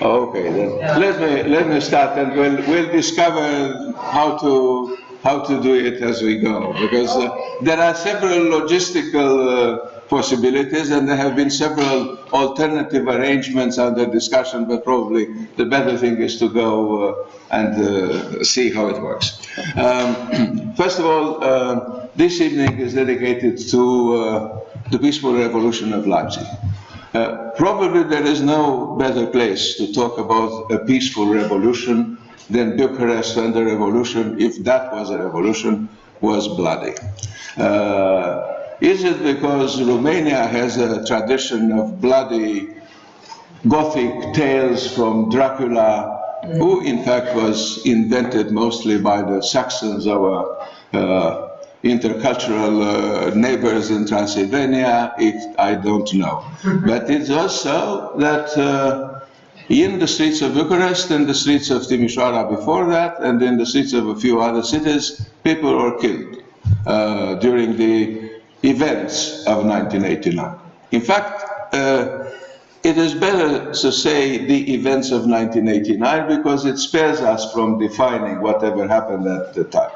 Okay, then let me start, and we'll discover how to do it as we go, because there are several logistical possibilities, and there have been several alternative arrangements under discussion, but probably the better thing is to go and see how it works. First of all, this evening is dedicated to the peaceful revolution of Leipzig. Probably there is no better place to talk about a peaceful revolution than Bucharest, when the revolution, if that was a revolution, was bloody. Is it because Romania has a tradition of bloody Gothic tales from Dracula, who in fact was invented mostly by the Saxons, our intercultural neighbors in Transylvania? I don't know. But it's also that in the streets of Bucharest and the streets of Timișoara before that, and in the streets of a few other cities, people were killed during the events of 1989. In fact, it is better to say the events of 1989 because it spares us from defining whatever happened at the time.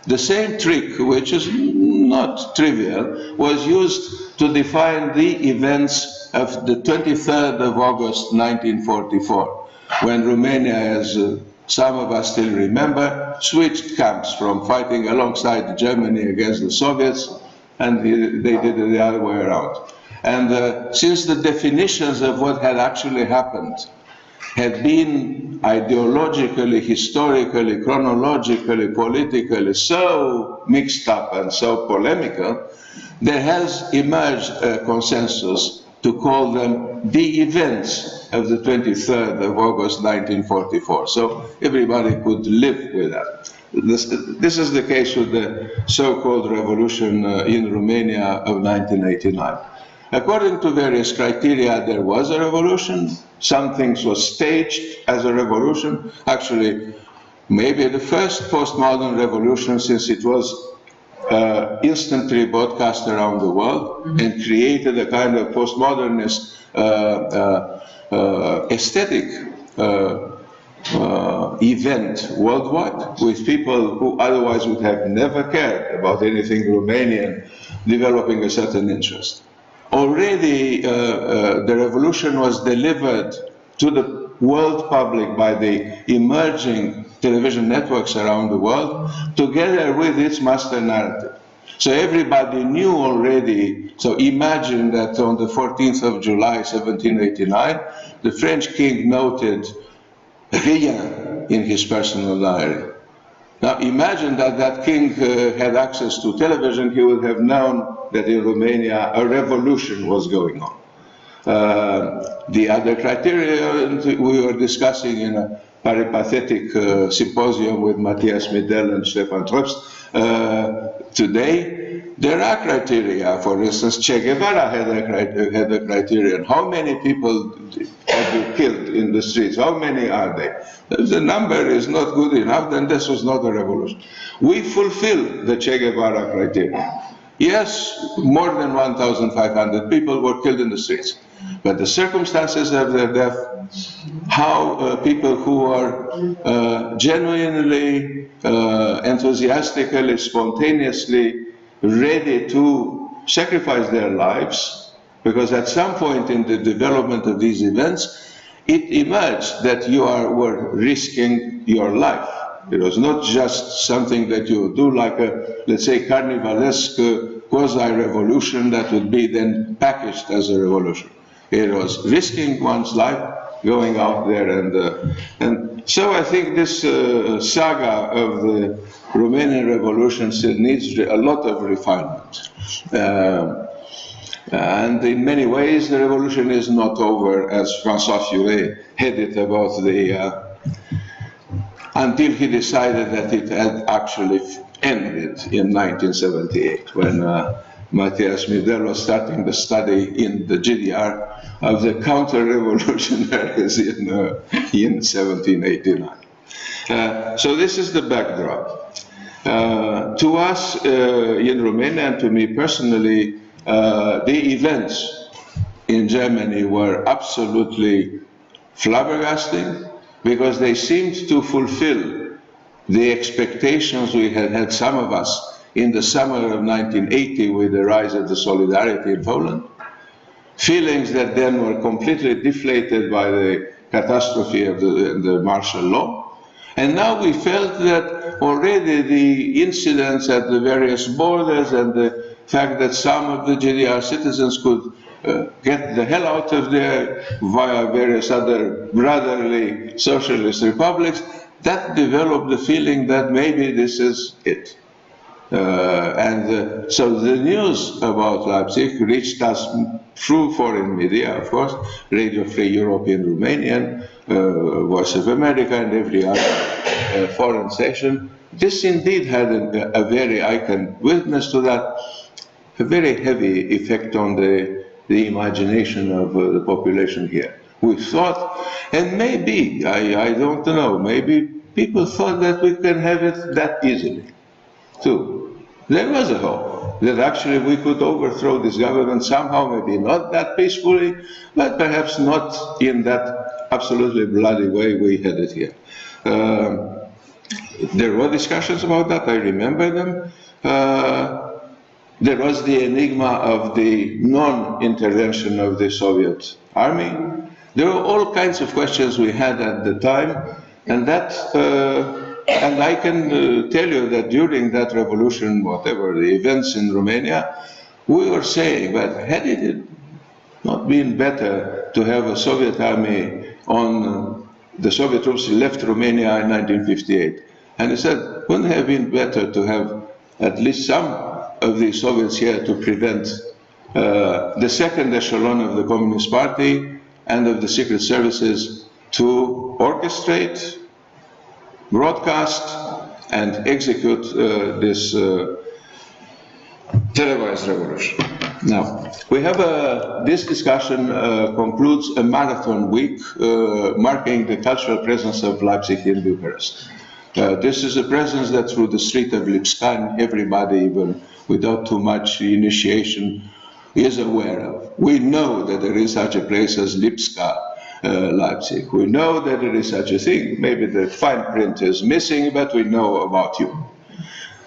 The same trick, which is not trivial, was used to define the events of the 23rd of August 1944, when Romania, as some of us still remember, switched camps from fighting alongside Germany against the Soviets, and they did it the other way around. And since the definitions of what had actually happened had been ideologically, historically, chronologically, politically so mixed up and so polemical, there has emerged a consensus to call them the events of the 23rd of August 1944. So everybody could live with that. This is the case with the so-called revolution in Romania of 1989. According to various criteria, there was a revolution. Some things were staged as a revolution. Actually, maybe the first postmodern revolution, since it was instantly broadcast around the world and created a kind of postmodernist aesthetic event worldwide, with people who otherwise would have never cared about anything Romanian developing a certain interest. Already the revolution was delivered to the world public by the emerging television networks around the world, together with its master narrative. So everybody knew already. So imagine that on the 14th of July 1789, the French king noted rien in his personal diary. Now imagine that that king had access to television. He would have known that in Romania a revolution was going on. The other criteria we were discussing in a peripatetic symposium with Matthias Midel and Stefan Tröpst today, there are criteria. For instance, Che Guevara had a criterion. How many people have you killed in the streets? How many are they? If the number is not good enough, then this was not a revolution. We fulfill the Che Guevara criteria. Yes, more than 1,500 people were killed in the streets. But the circumstances of their death, how people who are genuinely, enthusiastically, spontaneously ready to sacrifice their lives, because at some point in the development of these events, it emerged that you were risking your life. It was not just something that you do like a, let's say, carnivalesque quasi-revolution that would be then packaged as a revolution. It was risking one's life, going out there, and so I think this saga of the Romanian Revolution still needs a lot of refinement. And in many ways, the revolution is not over, as François Furet had it about the, until he decided that it had actually ended in 1978, when Matthias Midello starting the study in the GDR of the counter-revolutionaries in 1789. So this is the backdrop. To us in Romania, and to me personally, the events in Germany were absolutely flabbergasting, because they seemed to fulfill the expectations we had, some of us, in the summer of 1980 with the rise of the Solidarity in Poland. Feelings that then were completely deflated by the catastrophe of the martial law. And now we felt that already the incidents at the various borders and the fact that some of the GDR citizens could get the hell out of there via various other brotherly socialist republics, that developed the feeling that maybe this is it. So the news about Leipzig reached us through foreign media, of course, Radio Free Europe in Romanian, Voice of America, and every other foreign station. This indeed had a very, I can witness to that, a very heavy effect on the imagination of the population here. We thought, and maybe, I don't know, maybe people thought that we can have it that easily, too. There was a hope that actually we could overthrow this government somehow, maybe not that peacefully, but perhaps not in that absolutely bloody way we had it here. There were discussions about that, I remember them. There was the enigma of the non-intervention of the Soviet army. There were all kinds of questions we had at the time, and that, and I can tell you that during that revolution, whatever the events in Romania, we were saying, but had it not been better to have a Soviet army on, the Soviet troops left Romania in 1958. And he said, wouldn't it have been better to have at least some of the Soviets here to prevent the second echelon of the Communist Party and of the secret services to orchestrate, broadcast, and execute this televised revolution. Now, we have this discussion concludes a marathon week marking the cultural presence of Leipzig in Bucharest. This is a presence that through the street of Lipscan, everybody, even without too much initiation, is aware of. We know that there is such a place as Lipska, Leipzig. We know that there is such a thing. Maybe the fine print is missing, but we know about you.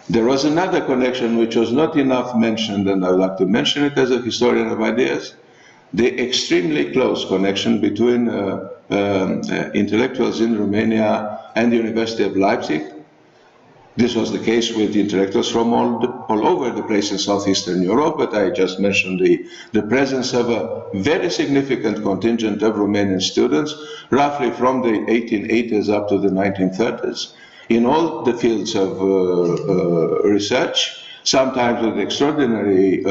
There was another connection which was not enough mentioned, and I would like to mention it as a historian of ideas, the extremely close connection between intellectuals in Romania and the University of Leipzig. This was the case with intellectuals from all over the place in Southeastern Europe, but I just mentioned the presence of a very significant contingent of Romanian students, roughly from the 1880s up to the 1930s, in all the fields of research, sometimes with extraordinary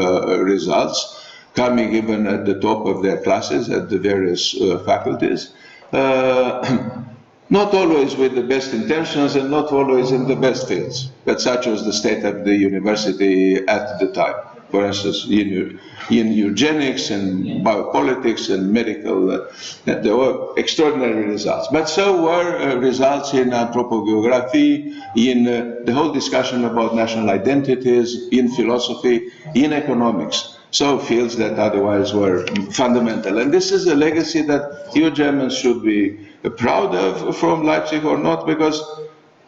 results, coming even at the top of their classes at the various faculties. Not always with the best intentions and not always in the best fields, but such was the state of the university at the time. For instance, in eugenics and biopolitics and medical, there were extraordinary results. But so were results in anthropogeography, in the whole discussion about national identities, in philosophy, in economics. So fields that otherwise were fundamental. And this is a legacy that you Germans should be proud of from Leipzig or not, because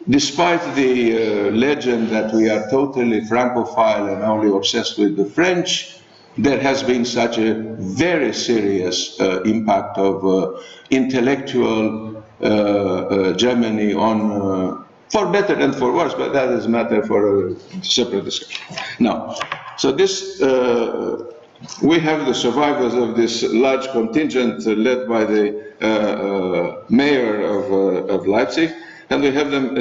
despite the legend that we are totally Francophile and only obsessed with the French, there has been such a very serious impact of intellectual Germany on, for better and for worse, but that is a matter for a separate discussion. Now, so this, we have the survivors of this large contingent led by the mayor of Leipzig, and we have them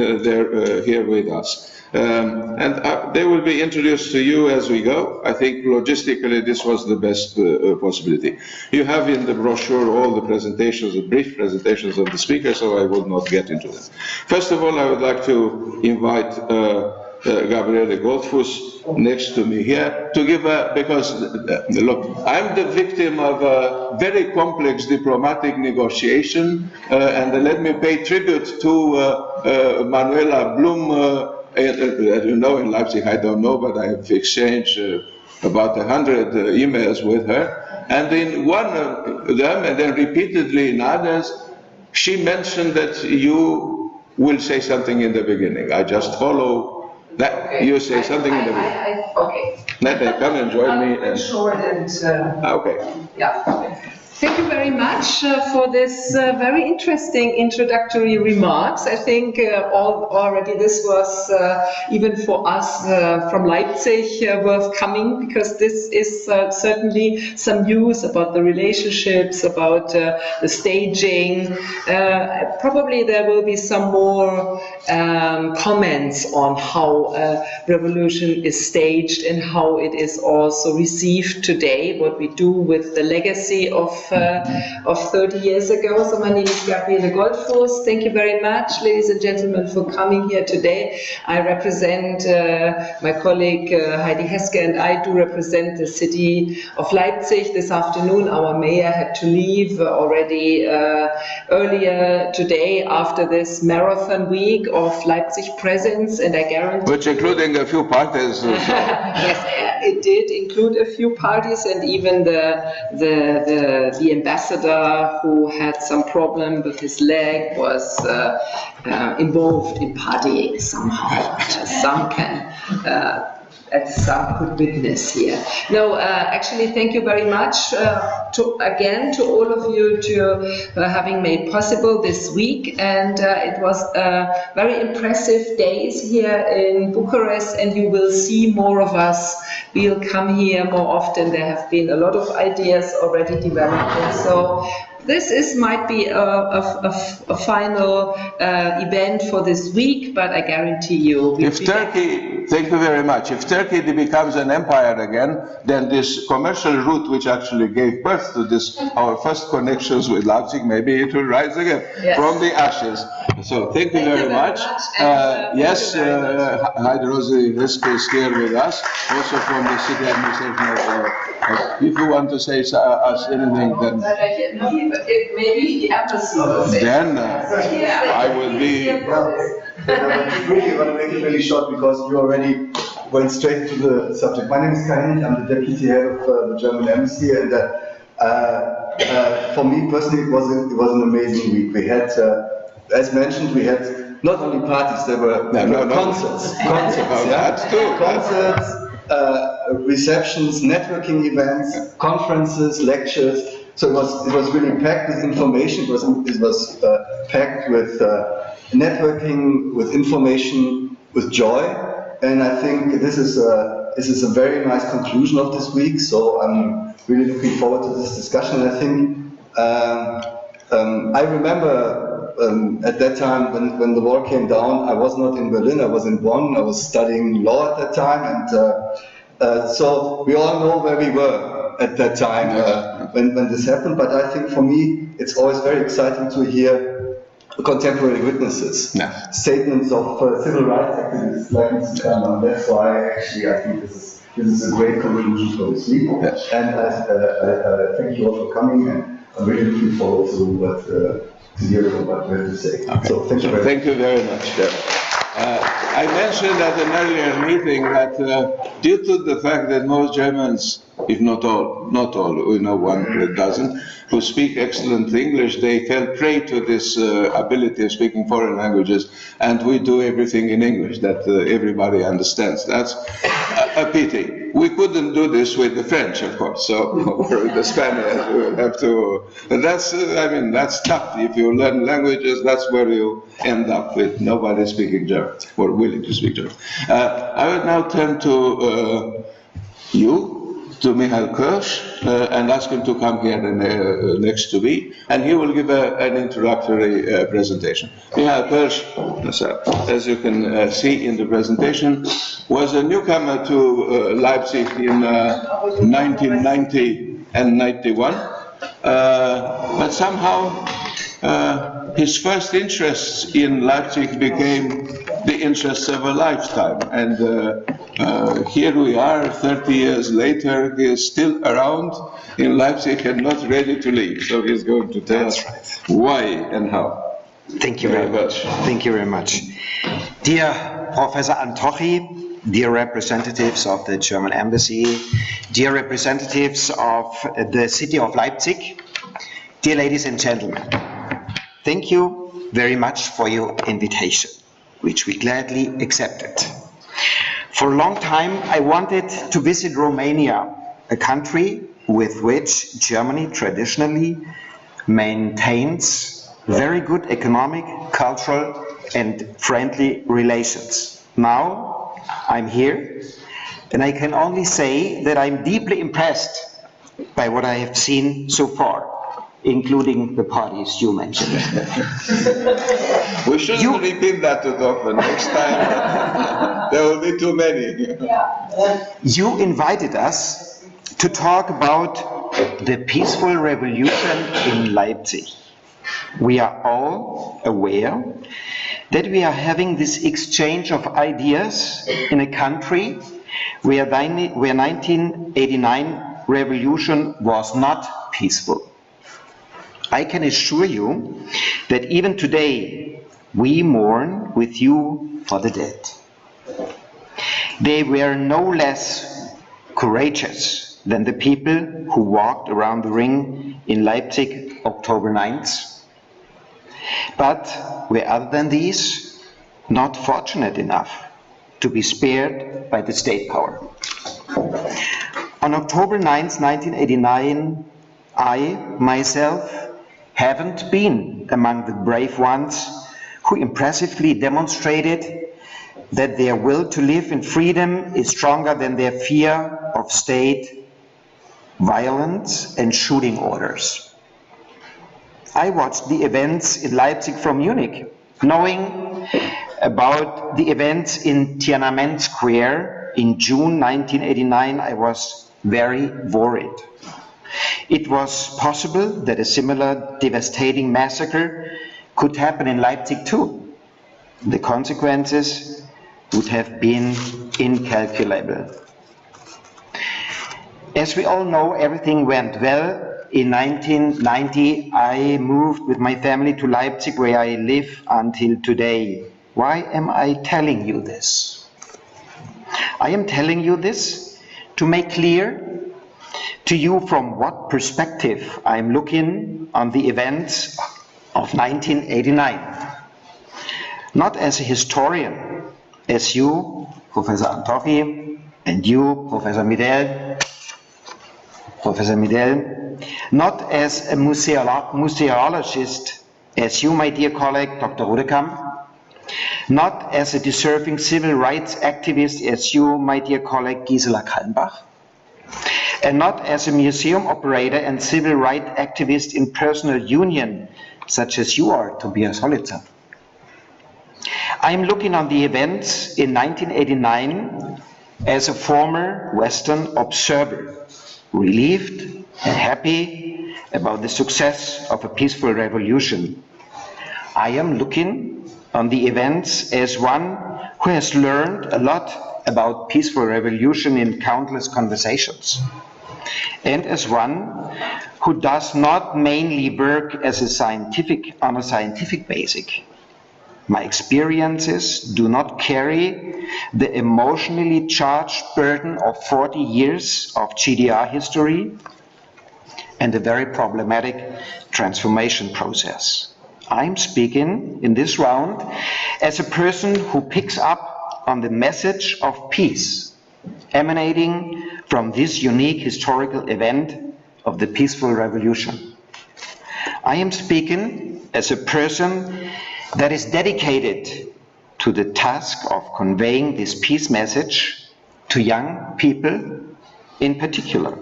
here with us. And they will be introduced to you as we go. I think logistically this was the best possibility. You have in the brochure all the presentations, the brief presentations of the speakers, so I will not get into them. First of all, I would like to invite Gabriele Goldfuss next to me here to give because look, I'm the victim of a very complex diplomatic negotiation, and let me pay tribute to Manuela Blum. As you know, in Leipzig, I don't know, but I have exchanged about 100 emails with her. And in one of them, and then repeatedly in others, she mentioned that you will say something in the beginning. I just follow that. Okay. You say something in the beginning. Okay. Nete, come and join me. And short and... okay. Yeah. Thank you very much for this very interesting introductory remarks. I think already this was, even for us from Leipzig, worth coming, because this is certainly some news about the relationships, about the staging. Probably there will be some more comments on how revolution is staged and how it is also received today, what we do with the legacy of 30 years ago. So my name is Gabriele Goldfuss. Thank you very much, ladies and gentlemen, for coming here today. I represent my colleague Heidi Heske, and I do represent the City of Leipzig. This afternoon our mayor had to leave already earlier today after this marathon week of Leipzig presence, and I guarantee... Which including a few parties. Yes, it did include a few parties, and even the ambassador who had some problem with his leg was involved in partying somehow. Some can, some could witness here. No, actually, thank you very much to all of you to having made possible this week, and it was very impressive days here in Bucharest, and you will see more of us. We'll come here more often. There have been a lot of ideas already developed, so this might be a final event for this week, but I guarantee you... If Turkey, thank you very much, if Turkey becomes an empire again, then this commercial route which actually gave birth to this, our first connections with Leipzig, maybe it will rise again from the ashes. So thank you very much. Yes, Heidi Rosie Heske is here with us, also from the city administration. If you want to say us anything, then... maybe the episode. Then I will be... I really want to make it really short because you already went straight to the subject. My name is Kain, I'm the deputy head of the German embassy, and for me personally it was an amazing week. We had, as mentioned, we had not only parties, there were concerts. Concerts, receptions, networking events, conferences, lectures. So it was really packed with information. It was packed with networking, with information, with joy. And I think this is a very nice conclusion of this week. So I'm really looking forward to this discussion. And I think I remember at that time when the wall came down, I was not in Berlin. I was in Bonn. I was studying law at that time, and so we all know where we were at that time when this happened, but I think for me it's always very exciting to hear contemporary witnesses, statements of civil rights activists like Mr. Kalman. That's why actually I think this is a great conclusion for this week. And I thank you all for coming, and I'm really looking forward to hear what you have to say. Okay. So thank you very much. I mentioned at an earlier meeting that due to the fact that most Germans, if not all, we know one that doesn't, who speak excellent English, they fell prey to this ability of speaking foreign languages, and we do everything in English that everybody understands. That's a pity. We couldn't do this with the French, of course, so, or with the Spanish, we would have to, but that's, that's tough. If you learn languages, that's where you end up with nobody speaking German, or willing to speak German. I would now turn to to Michael Kölsch, and ask him to come here next to me, and he will give an introductory presentation. Michael Kölsch, as you can see in the presentation, was a newcomer to Leipzig in 1990 and 91, but somehow his first interest in Leipzig became the interest of a lifetime. And here we are, 30 years later, he is still around in Leipzig and not ready to leave. So he's going to tell us why and how. Thank you very much. Thank you very much. Dear Professor Antohi, dear representatives of the German Embassy, dear representatives of the City of Leipzig, dear ladies and gentlemen, thank you very much for your invitation, which we gladly accepted. For a long time, I wanted to visit Romania, a country with which Germany traditionally maintains very good economic, cultural, and friendly relations. Now, I'm here, and I can only say that I'm deeply impressed by what I have seen so far, including the parties you mentioned. We shouldn't repeat that too often. Next time, there will be too many. You invited us to talk about the peaceful revolution in Leipzig. We are all aware that we are having this exchange of ideas in a country where 1989 revolution was not peaceful. I can assure you that even today we mourn with you for the dead. They were no less courageous than the people who walked around the ring in Leipzig October 9th. But were other than these not fortunate enough to be spared by the state power. On October 9th, 1989, I, myself, haven't been among the brave ones who impressively demonstrated that their will to live in freedom is stronger than their fear of state violence and shooting orders. I watched the events in Leipzig from Munich, knowing about the events in Tiananmen Square in June 1989. I was very worried. It was possible that a similar devastating massacre could happen in Leipzig too. The consequences would have been incalculable. As we all know, everything went well. In 1990, I moved with my family to Leipzig, where I live until today. Why am I telling you this? I am telling you this to make clear to you from what perspective I'm looking on the events of 1989. Not as a historian, as you, Professor Antohi, and you, Professor Midel, not as a museologist, as you, my dear colleague, Dr. Rodekamp, not as a deserving civil rights activist, as you, my dear colleague, Gisela Kallenbach, and not as a museum operator and civil rights activist in personal union, such as you are, Tobias Hollitzer. I'm looking on the events in 1989 as a former Western observer, relieved and happy about the success of a peaceful revolution. I am looking on the events as one who has learned a lot about peaceful revolution in countless conversations, and as one who does not mainly work as on a scientific basis. My experiences do not carry the emotionally charged burden of 40 years of GDR history and a very problematic transformation process. I'm speaking in this round as a person who picks up on the message of peace emanating from this unique historical event of the peaceful revolution. I am speaking as a person that is dedicated to the task of conveying this peace message to young people in particular.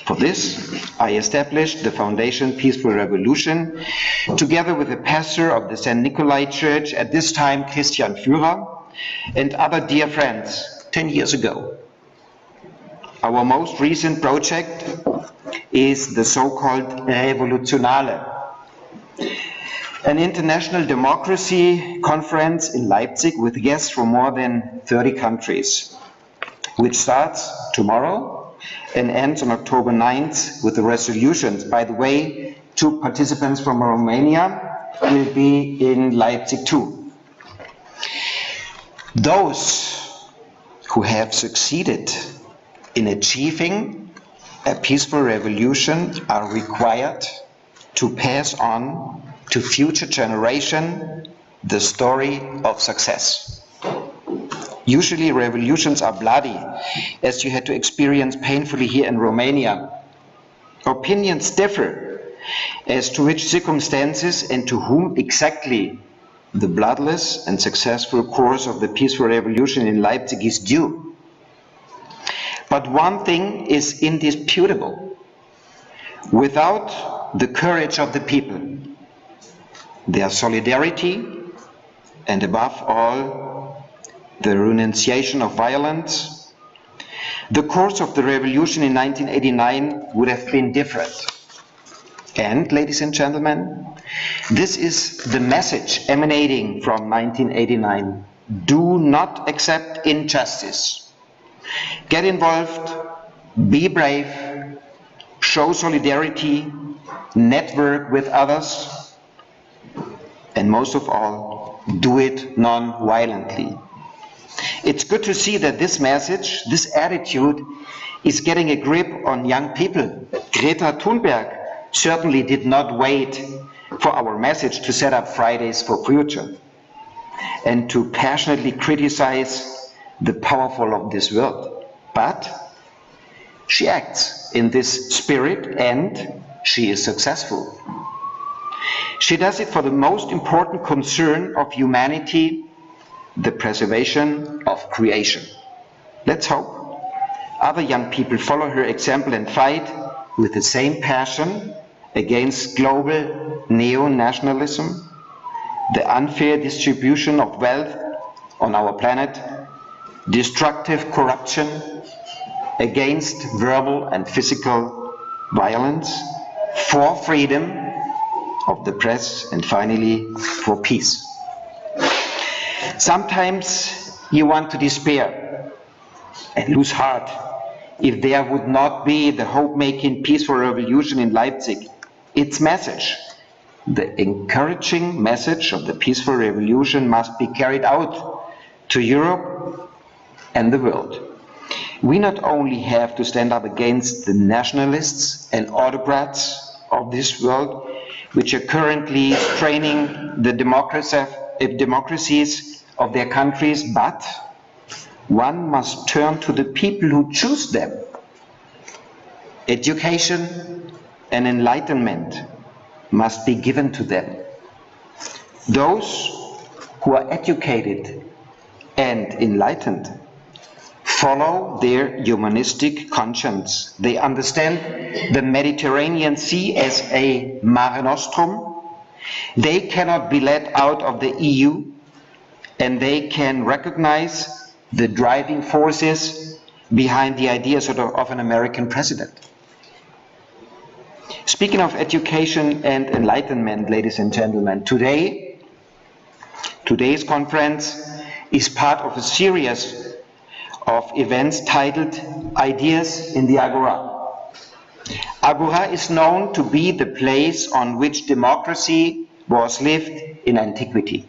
For this, I established the Foundation Peaceful Revolution together with the pastor of the St. Nikolai Church, at this time Christian Führer, and other dear friends 10 years ago. Our most recent project is the so-called Revolutionale. an international democracy conference in Leipzig with guests from more than 30 countries, which starts tomorrow and ends on October 9th with the resolutions. By the way, 2 participants from Romania will be in Leipzig too. Those who have succeeded in achieving a peaceful revolution are required to pass on to future generation the story of success. Usually revolutions are bloody, as you had to experience painfully here in Romania. Opinions differ as to which circumstances and to whom exactly the bloodless and successful course of the peaceful revolution in Leipzig is due. But one thing is indisputable. Without the courage of the people, their solidarity, and above all, the renunciation of violence, the course of the revolution in 1989 would have been different. And, ladies and gentlemen, this is the message emanating from 1989. Do not accept injustice. Get involved, be brave, show solidarity, network with others, and most of all, do it non-violently. It's good to see that this message, this attitude, is getting a grip on young people. Greta Thunberg certainly did not wait for our message to set up Fridays for Future and to passionately criticize the powerful of this world. But she acts in this spirit and she is successful. She does it for the most important concern of humanity, the preservation of creation. Let's hope other young people follow her example and fight with the same passion against global neo-nationalism, the unfair distribution of wealth on our planet, destructive corruption, against verbal and physical violence, for freedom of the press, and finally, for peace. Sometimes you want to despair and lose heart if there would not be the hope-making peaceful revolution in Leipzig. Its message, the encouraging message of the peaceful revolution, must be carried out to Europe and the world. We not only have to stand up against the nationalists and autocrats of this world, which are currently straining the democracies of their countries, but one must turn to the people who choose them. Education and enlightenment must be given to them. Those who are educated and enlightened follow their humanistic conscience. They understand the Mediterranean Sea as a mare nostrum. They cannot be let out of the EU, and they can recognize the driving forces behind the ideas of an American president. Speaking of education and enlightenment, ladies and gentlemen, today's conference is part of a series of events titled Ideas in the Agora. Agora is known to be the place on which democracy was lived in antiquity.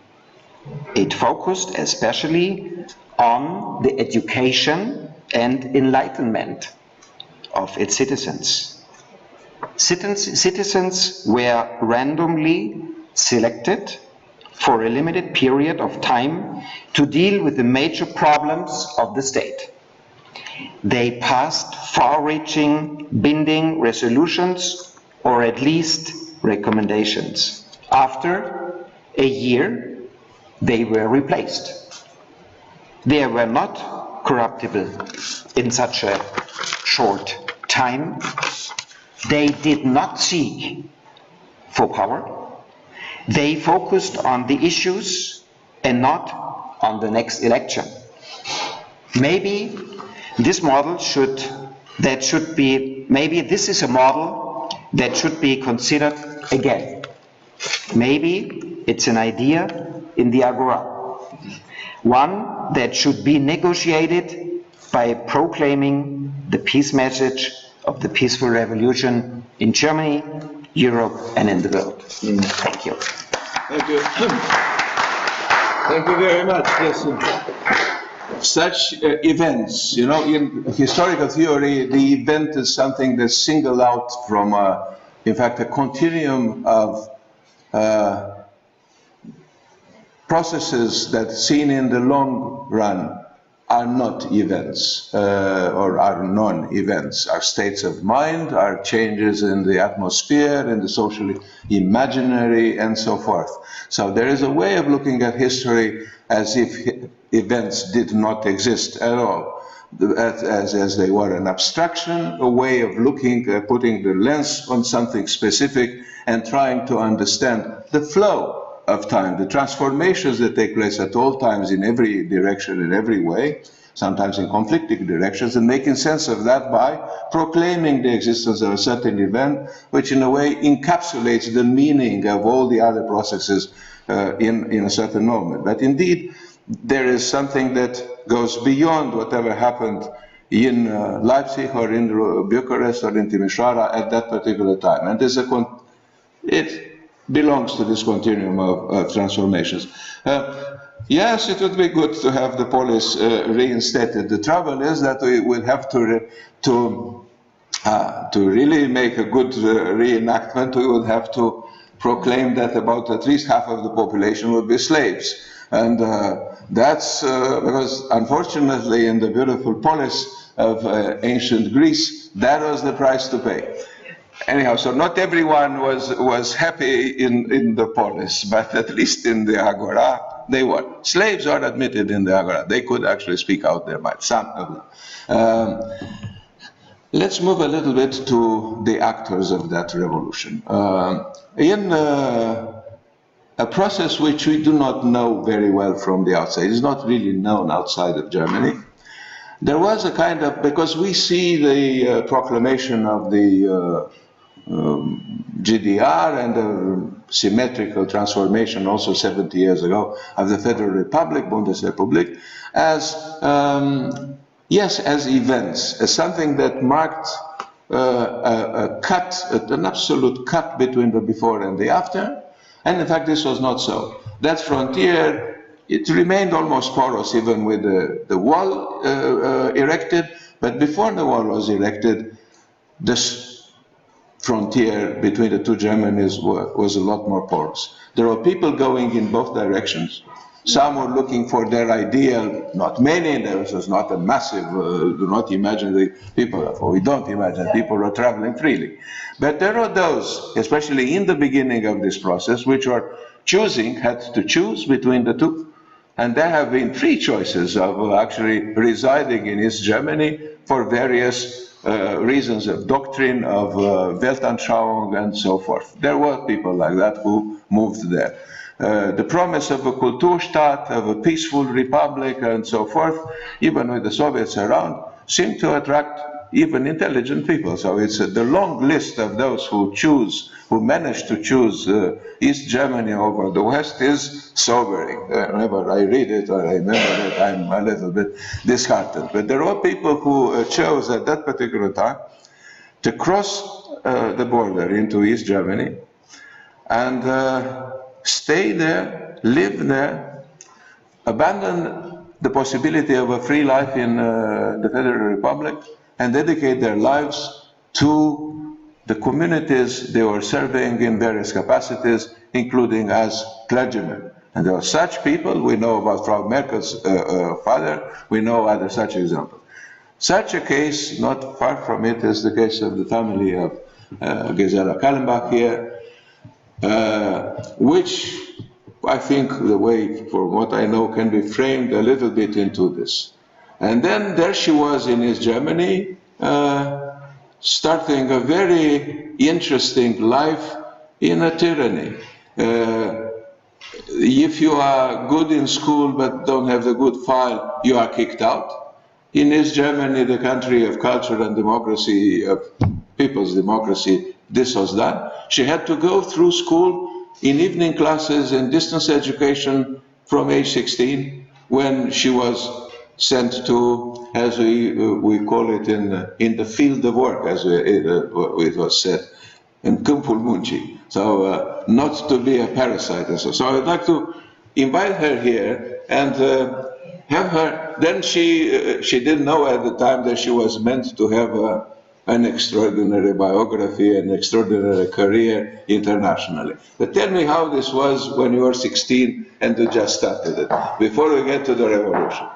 It focused especially on the education and enlightenment of its citizens. Citizens were randomly selected for a limited period of time to deal with the major problems of the state. They passed far-reaching, binding resolutions, or at least recommendations. After a year, they were replaced. They were not corruptible in such a short time. They did not seek for power. They focused on the issues and not on the next election. Maybe this model this is a model that should be considered again. Maybe it's an idea in the Agora, one that should be negotiated by proclaiming the peace message of the peaceful revolution in Germany, Europe, and in the world. Thank you. Thank you. Thank you very much. Yes. Such events, you know, in historical theory, the event is something that's singled out from, in fact, a continuum of processes that, seen in the long run, are not events or are non-events, are states of mind, are changes in the atmosphere, in the social imaginary, and so forth. So there is a way of looking at history as if events did not exist at all, as they were an abstraction, a way of looking, putting the lens on something specific and trying to understand the flow of time, the transformations that take place at all times in every direction, in every way, sometimes in conflicting directions, and making sense of that by proclaiming the existence of a certain event, which in a way encapsulates the meaning of all the other processes in a certain moment. But indeed, there is something that goes beyond whatever happened in Leipzig or in Bucharest or in Timișoara at that particular time. And it belongs to this continuum of transformations. Yes, it would be good to have the police reinstated. The trouble is that we will have to really make a good reenactment. We would have to proclaim that about at least half of the population would be slaves. And that's because, unfortunately, in the beautiful polis of ancient Greece, that was the price to pay. Anyhow, so not everyone was happy in the polis, but at least in the Agora, they were. Slaves are admitted in the Agora. They could actually speak out their mind, some of them. Let's move a little bit to the actors of that revolution. In a process which we do not know very well from the outside, it's not really known outside of Germany. There was a kind of, because we see the proclamation of the GDR and the symmetrical transformation also 70 years ago of the Federal Republic, Bundesrepublik, as, yes, as events, as something that marked a cut, an absolute cut between the before and the after. And in fact, this was not so. That frontier, it remained almost porous even with the wall erected, but before the wall was erected, this frontier between the two Germanies was a lot more porous. There were people going in both directions. Some were looking for their ideal, not many, there was not a massive, do not imagine the people, or we don't imagine people are traveling freely. But there are those, especially in the beginning of this process, which are had to choose between the two. And there have been three choices of actually residing in East Germany for various reasons of doctrine, of Weltanschauung, and so forth. There were people like that who moved there. The promise of a Kulturstaat, of a peaceful republic, and so forth, even with the Soviets around, seemed to attract even intelligent people. So it's the long list of those who managed to choose East Germany over the West is sobering. Whenever I read it or I remember it, I'm a little bit disheartened. But there were people who chose at that particular time to cross the border into East Germany and stay there, live there, abandon the possibility of a free life in the Federal Republic, and dedicate their lives to the communities they were serving in various capacities, including as clergymen. And there are such people. We know about Frau Merkel's father. We know other such examples. Such a case, not far from it, is the case of the family of Gisela Kallenbach here, which I think the way, from what I know, can be framed a little bit into this. And then there she was in East Germany, starting a very interesting life in a tyranny. If you are good in school but don't have the good file, you are kicked out. In East Germany, the country of culture and democracy, of people's democracy, this was done. She had to go through school in evening classes in distance education from age 16, when she was sent to, as we call it in the field of work, as it was said, in Câmpul Muncii. So not to be a parasite. And so I'd like to invite her here and have her. Then she didn't know at the time that she was meant to have an extraordinary biography, an extraordinary career internationally. But tell me how this was when you were 16 and you just started it, before we get to the revolution.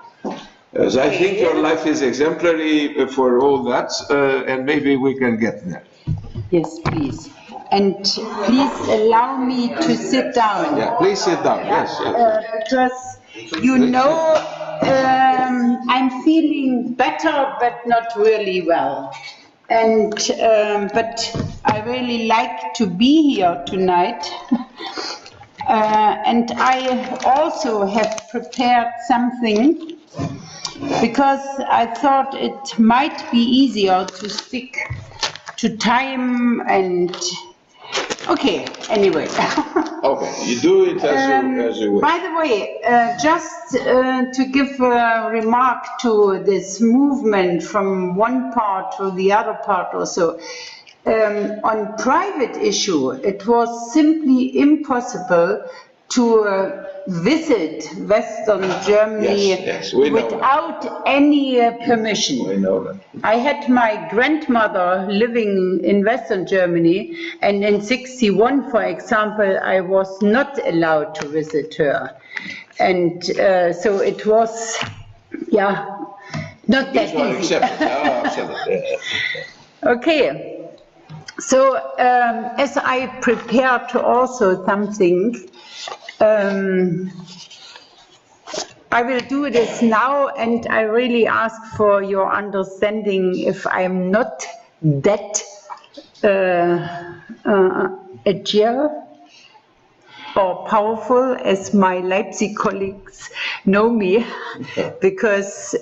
As I think your life is exemplary for all that, and maybe we can get there. Yes, please. And please allow me to sit down. Yeah, please sit down, yes. Because, you know, I'm feeling better, but not really well. And, but I really like to be here tonight. And I also have prepared something, because I thought it might be easier to stick to time and, okay, anyway. Okay, you do it as you wish. By the way, just to give a remark to this movement from one part to the other part or so, on private issue, it was simply impossible to visit Western Germany without any permission. We know that. I had my grandmother living in Western Germany, and in '61, for example, I was not allowed to visit her. And so it was, yeah, not that easy. Okay, so as I prepared also something, I will do this now, and I really ask for your understanding if I'm not that agile or powerful as my Leipzig colleagues know me, because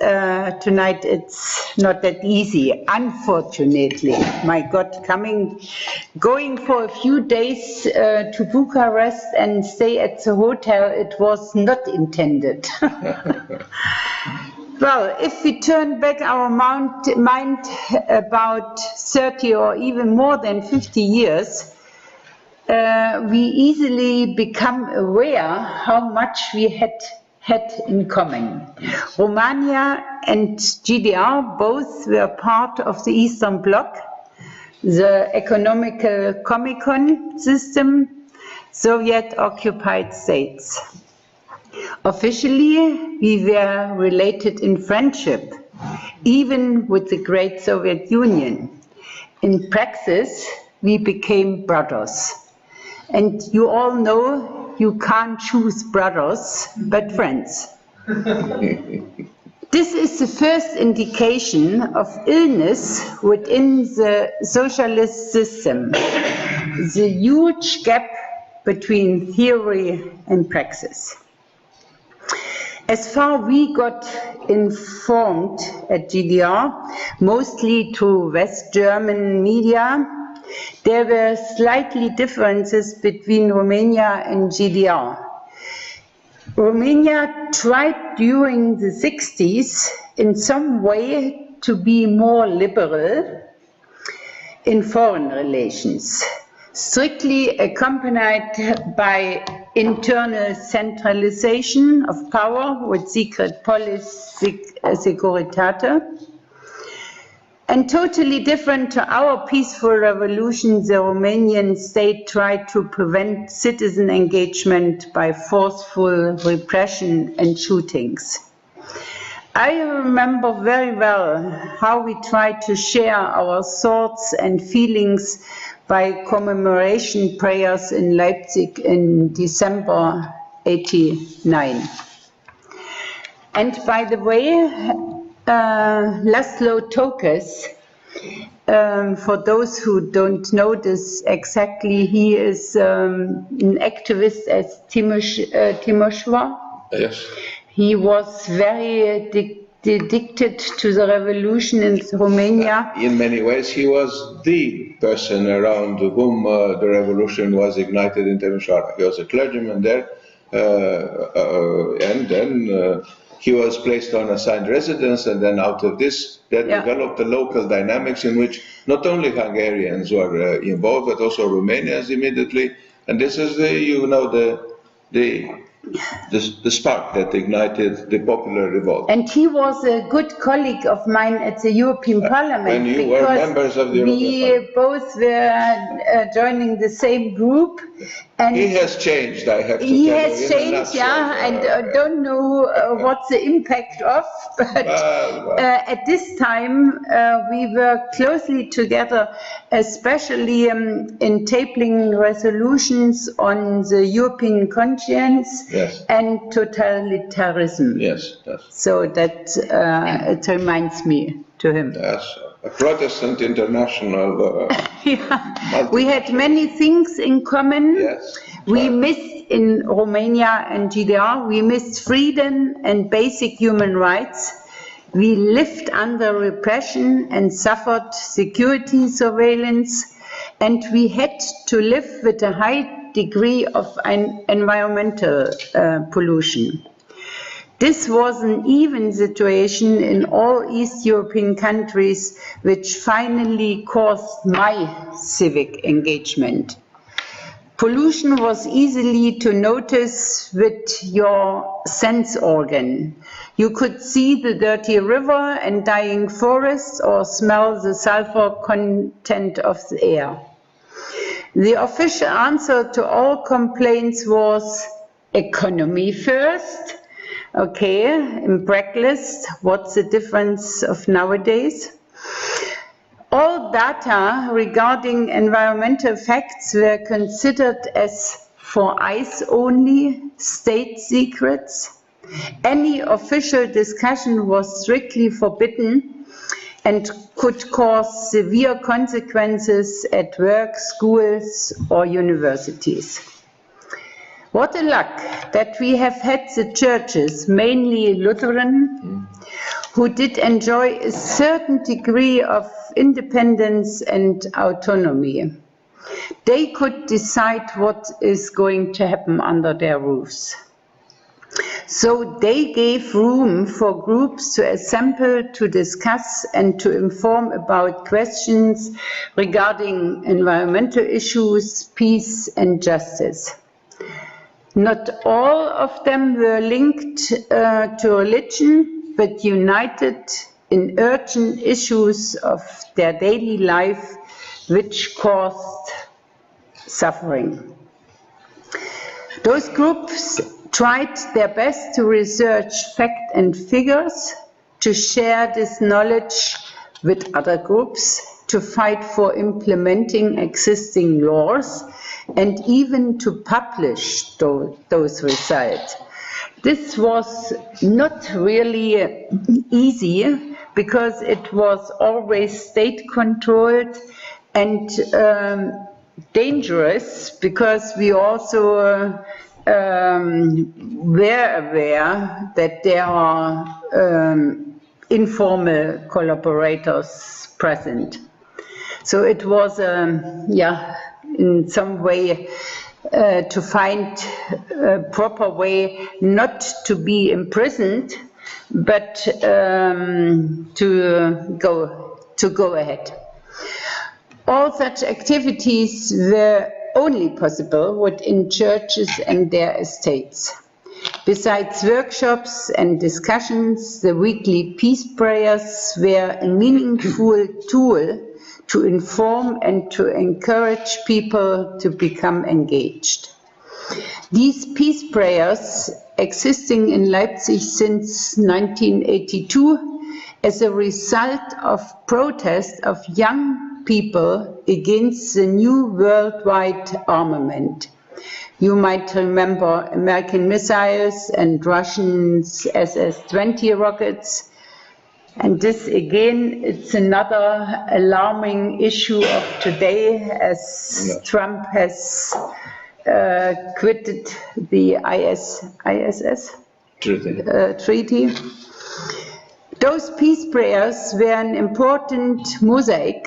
tonight it's not that easy, unfortunately. My God, going for a few days to Bucharest and stay at the hotel, it was not intended. Well, if we turn back our mind about 30 or even more than 50 years, we easily become aware how much we had in common. Romania and GDR both were part of the Eastern Bloc, the economical Comecon system, Soviet-occupied states. Officially, we were related in friendship, even with the great Soviet Union. In praxis, we became brothers. And you all know you can't choose brothers, but friends. This is the first indication of illness within the socialist system, the huge gap between theory and praxis. As far we got informed at GDR, mostly through West German media, there were slightly differences between Romania and GDR. Romania tried during the 60s in some way to be more liberal in foreign relations, strictly accompanied by internal centralization of power with secret police Securitate. And totally different to our peaceful revolution, the Romanian state tried to prevent citizen engagement by forceful repression and shootings. I remember very well how we tried to share our thoughts and feelings by commemoration prayers in Leipzig in December '89. And by the way, Laszlo Tokes, for those who don't know this exactly, he is an activist as Timișoara. Yes. He was very dedicated to the revolution in Romania. In many ways, he was the person around whom the revolution was ignited in Timișoara. He was a clergyman there, and then he was placed on assigned residence, and then out of this, that developed the local dynamics in which not only Hungarians were involved, but also Romanians immediately. And this is the spark that ignited the popular revolt. And he was a good colleague of mine at the European Parliament. When you were members of the European Parliament. We both were joining the same group. And he has changed, I have to tell you. He has changed, and I don't know what's the impact of, but at this time we were closely together, especially in tabling resolutions on the European conscience and totalitarianism. Yes, yes. So that it reminds me to him. Yes. A Protestant international. We had many things in common. Yes. We missed in Romania and Giglio, we missed freedom and basic human rights. We lived under repression and suffered security surveillance, and we had to live with a high degree of environmental pollution. This was an even situation in all East European countries, which finally caused my civic engagement. Pollution was easily to notice with your sense organ. You could see the dirty river and dying forests or smell the sulfur content of the air. The official answer to all complaints was economy first. Okay, in practice, what's the difference of nowadays? All data regarding environmental facts were considered as for eyes only, state secrets. Any official discussion was strictly forbidden and could cause severe consequences at work, schools, or universities. What a luck that we have had the churches, mainly Lutheran, who did enjoy a certain degree of independence and autonomy. They could decide what is going to happen under their roofs. So they gave room for groups to assemble, to discuss and to inform about questions regarding environmental issues, peace and justice. Not all of them were linked to religion, but united in urgent issues of their daily life, which caused suffering. Those groups tried their best to research facts and figures, to share this knowledge with other groups, to fight for implementing existing laws, and even to publish those results. This was not really easy because it was always state-controlled and dangerous, because we also were aware that there are informal collaborators present. So it was, in some way to find a proper way not to be imprisoned, but to go ahead. All such activities were only possible within churches and their estates. Besides workshops and discussions, the weekly peace prayers were a meaningful tool to inform and to encourage people to become engaged. These peace prayers, existing in Leipzig since 1982, as a result of protest of young people against the new worldwide armament. You might remember American missiles and Russian SS-20 rockets. And this again, it's another alarming issue of today, as Trump has quitted the ISS treaty. Those peace prayers were an important mosaic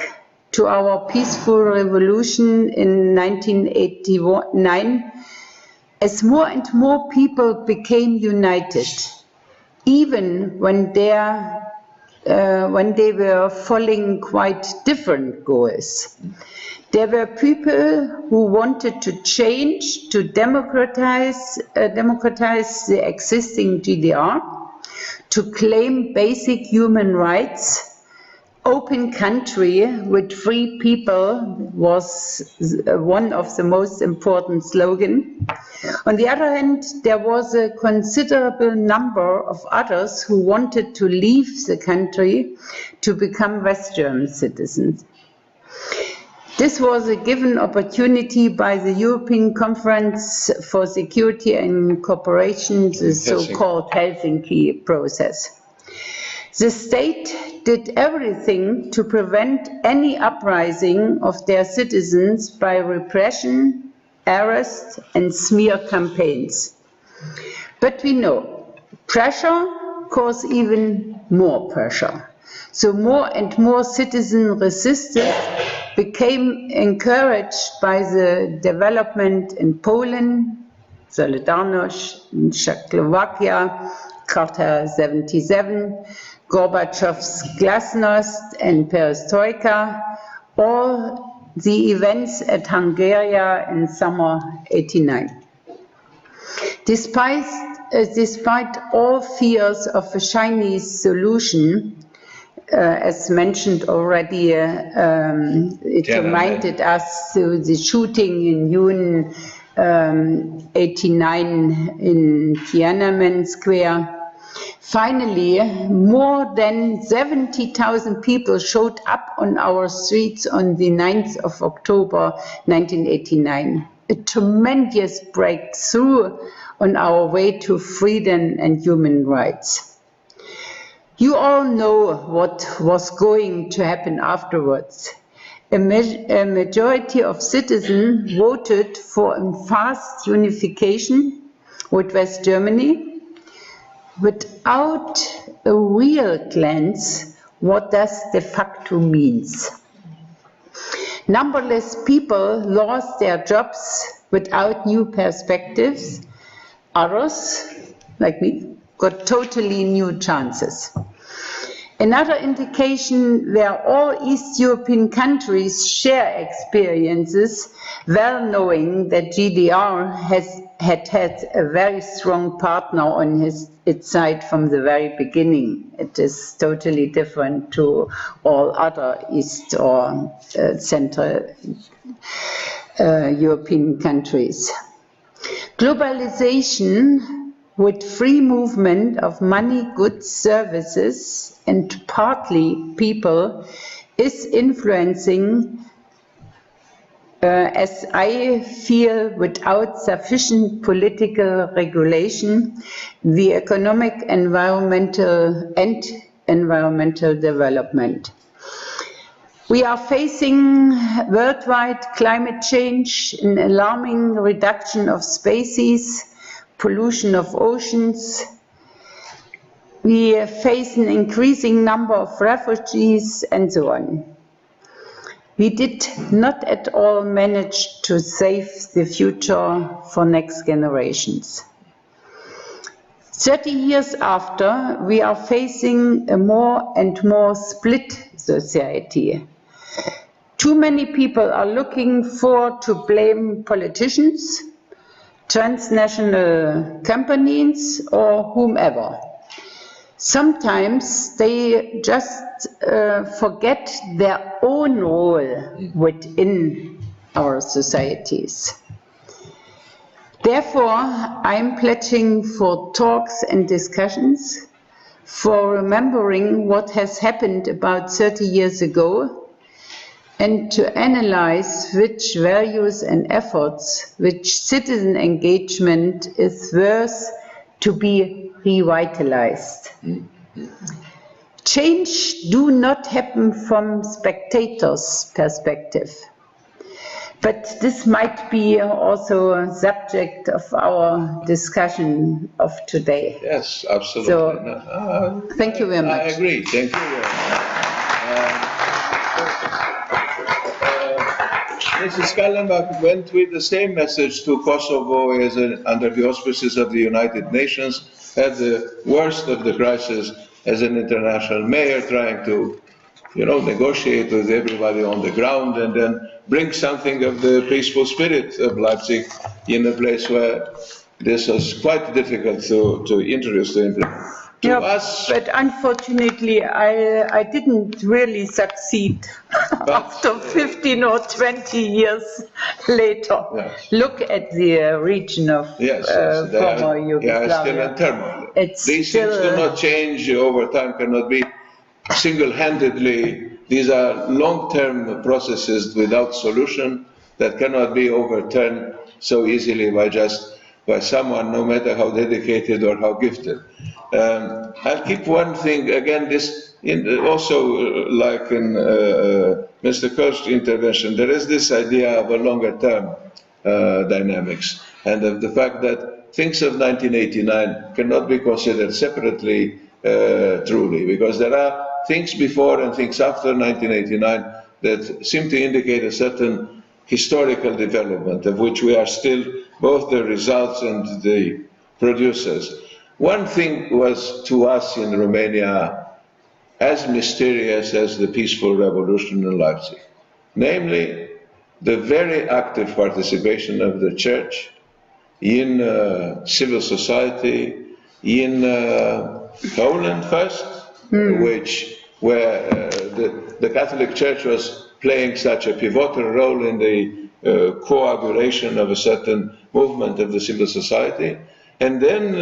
to our peaceful revolution in 1989, as more and more people became united, even when they were following quite different goals. There were people who wanted to change, to democratize the existing GDR, to claim basic human rights. Open country with free people was one of the most important slogans. On the other hand, there was a considerable number of others who wanted to leave the country to become West German citizens. This was a given opportunity by the European Conference for Security and Cooperation, the so-called Helsinki process. The state did everything to prevent any uprising of their citizens by repression, arrest, and smear campaigns. But we know, pressure causes even more pressure. So more and more citizen resistance became encouraged by the development in Poland, Solidarność, in Czechoslovakia, Charter 77, Gorbachev's glasnost and perestroika, all the events at Hungary in summer '89. Despite all fears of a Chinese solution, as mentioned already, it reminded us to the shooting in June '89 in Tiananmen Square. Finally, more than 70,000 people showed up on our streets on the 9th of October 1989. A tremendous breakthrough on our way to freedom and human rights. You all know what was going to happen afterwards. A majority of citizens voted for a fast unification with West Germany, without a real glance what does de facto means. Numberless people lost their jobs without new perspectives. Others, like me, got totally new chances. Another indication where all East European countries share experiences, well knowing that GDR had a very strong partner on its side from the very beginning. It is totally different to all other East or Central European countries. Globalization with free movement of money, goods, services, and partly people is influencing, as I feel, without sufficient political regulation, the economic, environmental development. We are facing worldwide climate change, an alarming reduction of species, pollution of oceans. We face an increasing number of refugees and so on. We did not at all manage to save the future for next generations. 30 years after, we are facing a more and more split society. Too many people are looking to blame politicians, transnational companies, or whomever. Sometimes they just forget their own role within our societies. Therefore, I'm pledging for talks and discussions, for remembering what has happened about 30 years ago, and to analyze which values and efforts, which citizen engagement is worth to be revitalized. Change do not happen from spectators' perspective. But this might be also a subject of our discussion of today. Yes, absolutely. So, thank you very much. I agree. Thank you very much. Mrs. Kallenbach went with the same message to Kosovo as under the auspices of the United Nations, had the worst of the crisis as an international mayor, trying to, negotiate with everybody on the ground and then bring something of the peaceful spirit of Leipzig in a place where this was quite difficult to introduce, to implement. To us, but unfortunately, I didn't really succeed after 15 or 20 years later. Yes. Look at the region of former Yugoslavia. It's still in turmoil. These still, things do not change over time, cannot be single-handedly. These are long-term processes without solution that cannot be overturned so easily by someone, no matter how dedicated or how gifted. I'll keep one thing, again, also like in Mr. Kölsch's intervention, there is this idea of a longer-term dynamics, and of the fact that things of 1989 cannot be considered separately truly, because there are things before and things after 1989 that seem to indicate a certain historical development of which we are still both the results and the producers. One thing was to us in Romania as mysterious as the peaceful revolution in Leipzig, namely the very active participation of the church in civil society, in Poland first, where the Catholic Church was playing such a pivotal role in the coagulation of a certain movement of the civil society, and then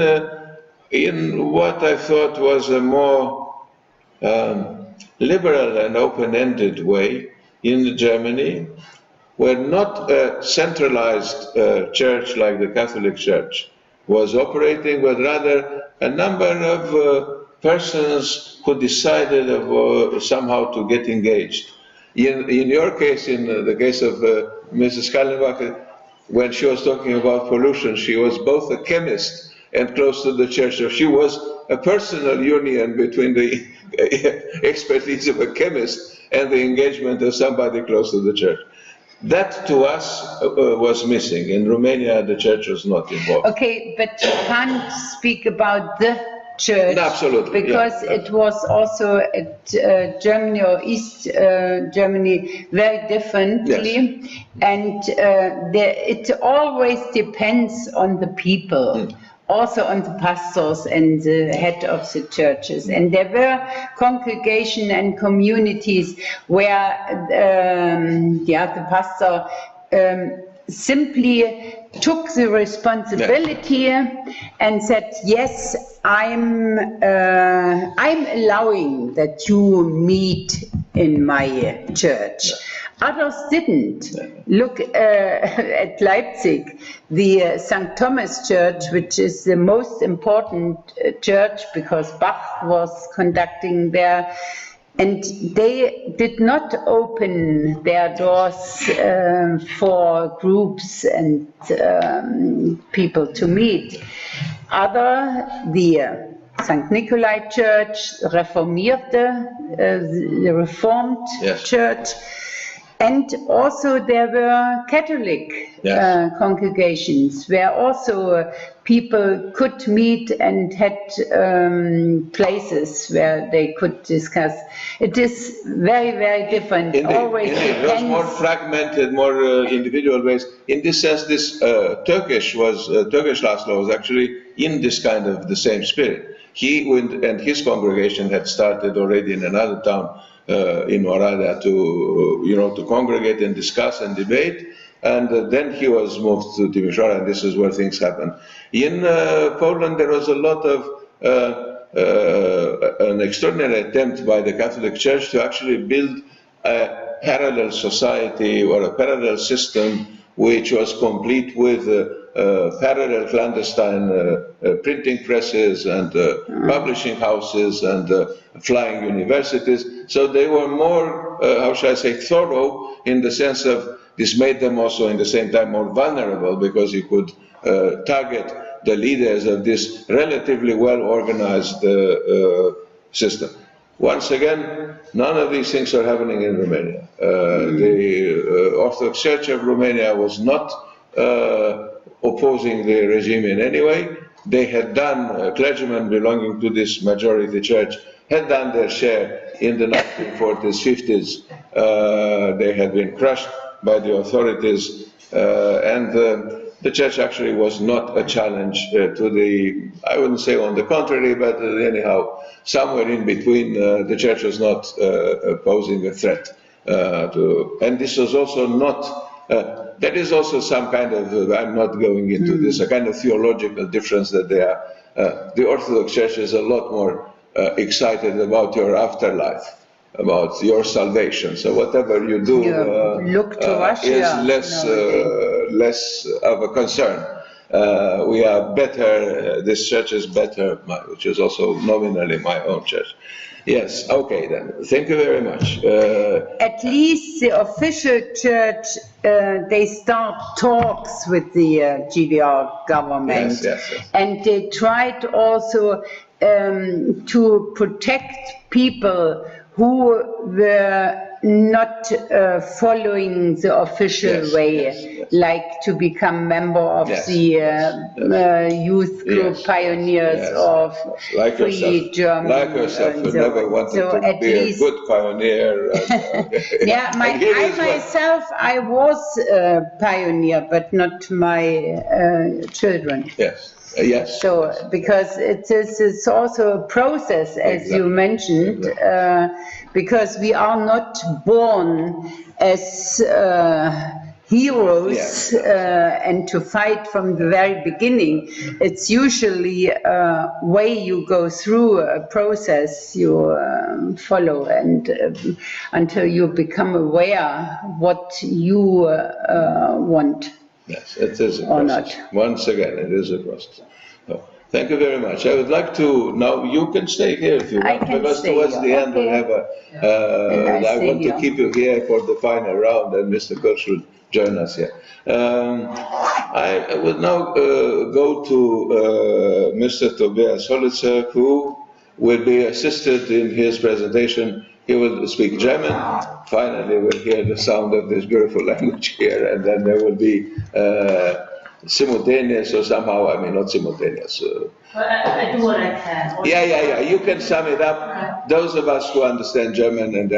in what I thought was a more liberal and open-ended way in Germany, where not a centralized church like the Catholic Church was operating, but rather a number of persons who decided somehow to get engaged. In your case, in the case of Mrs. Kallenbach, when she was talking about pollution, she was both a chemist and close to the church. So she was a personal union between the expertise of a chemist and the engagement of somebody close to the church. That to us was missing. In Romania, the church was not involved. Okay, but you can't speak about the church. Absolutely. Because it was also at Germany or East Germany very differently. Yes. And it always depends on the people. Also on the pastors and the head of the churches. And there were congregation and communities where the pastor simply took the responsibility and said, yes, I'm allowing that you meet in my church. Others didn't. Look at Leipzig, the St. Thomas Church, which is the most important church because Bach was conducting there, and they did not open their doors for groups and people to meet. The St. Nikolai Church, the Reformed Church, and also there were Catholic congregations where also people could meet and had places where they could discuss. It is very, very different. It was more fragmented, more individual ways. In this sense, this Turkish Laszlo was actually in this kind of the same spirit. He and his congregation had started already in another town in Oradea to congregate and discuss and debate, and then he was moved to Timișoara, and this is where things happened. In Poland, there was a lot of an extraordinary attempt by the Catholic Church to actually build a parallel society or a parallel system which was complete with parallel clandestine printing presses and publishing houses and flying universities. So they were more, thorough in the sense of This made them also, in the same time, more vulnerable because you could target the leaders of this relatively well-organized system. Once again, none of these things are happening in Romania. The Orthodox Church of Romania was not opposing the regime in any way. They had done, clergymen belonging to this majority church had done their share in the 1940s, 50s. They had been crushed by the authorities, and the church actually was not a challenge to the, I wouldn't say on the contrary, but anyhow, somewhere in between, the church was not posing a threat and this was also not, there is also some kind of, I'm not going into this, a kind of theological difference that they are, the Orthodox Church is a lot more excited about your afterlife, about your salvation. So whatever you do look to Russia, is less of a concern. We are better, this church is better, which is also nominally my own church. Yes, okay then, thank you very much. At least the official church, they start talks with the Giglio government. Yes. And they tried also to protect people who were not following the official way, like to become member of the youth group pioneers of like Free Germany. Like yourself, who never wanted to be a good pioneer. Yeah, I myself, I was a pioneer, but not my children. Yes. So, because it's also a process, as you mentioned, because we are not born as heroes and to fight from the very beginning. It's usually a way you go through a process you follow, and until you become aware what you want. Yes, it is a process. Once again, it is a process. So, thank you very much. I would like to, now you can stay here if you want, because towards the end we'll have I want to keep you here for the final round, and Mr. Kölsch will join us here. I will now go to Mr. Tobias Holitzer, who will be assisted in his presentation. He will speak German. Finally, we'll hear the sound of this beautiful language here, and then there will be simultaneous, or somehow, I mean, not simultaneous. I do what I can. Yeah. You can sum it up. Those of us who understand German, and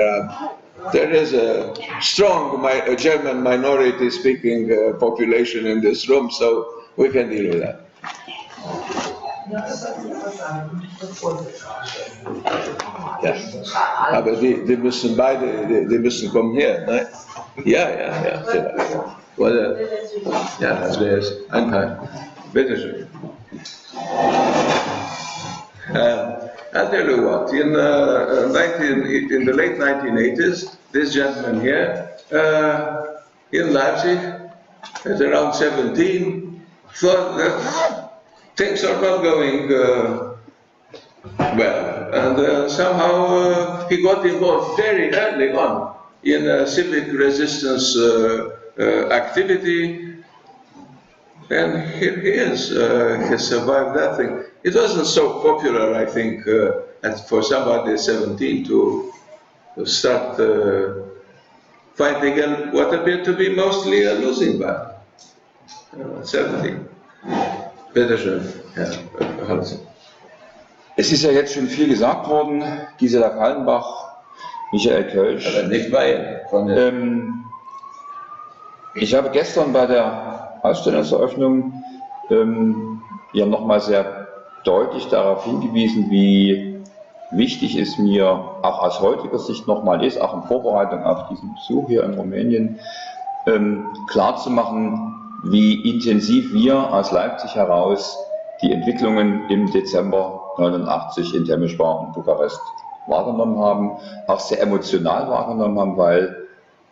there is a strong German minority-speaking population in this room, so we can deal with that. Ja, aber die müssen beide, die müssen kommen her, ne? Ja, vielleicht. Oder, ja, das wäre es. Ein Teil. Bitte schön. I'll tell you what, in the late 1980s, this gentleman here, in Leipzig, at around 17, thought that things are not going well, and somehow he got involved very early on in civic resistance activity, and here he is. He survived that thing. It wasn't so popular, I think, for somebody 17 to start fighting in what appeared to be mostly a losing battle. 17. Bitte schön, Herr Hansen. Es ist ja jetzt schon viel gesagt worden, Gisela Kallenbach, Michael Kölsch. Aber nicht bei ich habe gestern bei der Ausstellungseröffnung ja nochmal sehr deutlich darauf hingewiesen, wie wichtig es mir auch aus heutiger Sicht nochmal ist, auch in Vorbereitung auf diesen Besuch hier in Rumänien, klarzumachen, wie intensiv wir aus Leipzig heraus die Entwicklungen im Dezember 89 in Temeswar und Bukarest wahrgenommen haben, auch sehr emotional wahrgenommen haben, weil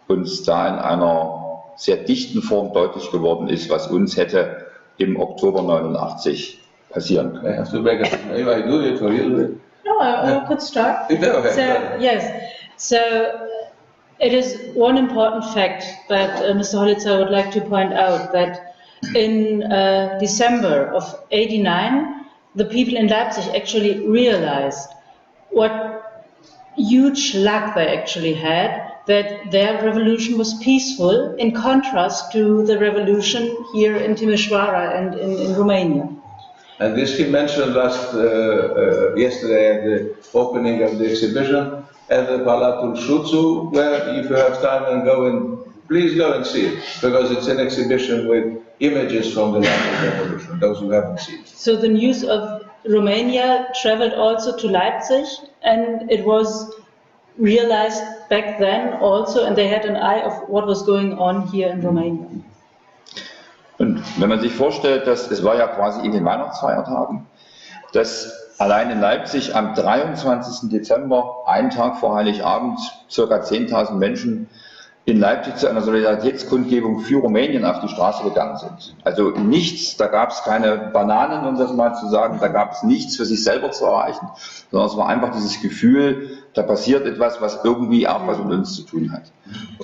uns da in einer sehr dichten Form deutlich geworden ist, was uns hätte im Oktober 89 passieren können. No, I could start. So, yes. So, It is one important fact that Mr. Holitzer would like to point out, that in December of '89, the people in Leipzig actually realized what huge luck they actually had, that their revolution was peaceful in contrast to the revolution here in Timișoara and in Romania. And this he mentioned yesterday at the opening of the exhibition at the Palatul Șuțu, where if you have time and please go and see it, because it's an exhibition with images from the Leipzig Revolution, those who haven't seen it. So the news of Romania traveled also to Leipzig, and it was realized back then also, and they had an eye of what was going on here in Romania. Und wenn man sich vorstellt, dass es war ja quasi in den Weihnachtsfeiertagen, dass allein in Leipzig am 23. Dezember, einen Tag vor Heiligabend, ca. 10.000 Menschen in Leipzig zu einer Solidaritätskundgebung für Rumänien auf die Straße gegangen sind. Also nichts, da gab es keine Bananen, um das mal zu sagen, da gab es nichts für sich selber zu erreichen, sondern es war einfach dieses Gefühl, da passiert etwas, was irgendwie auch was mit uns zu tun hat.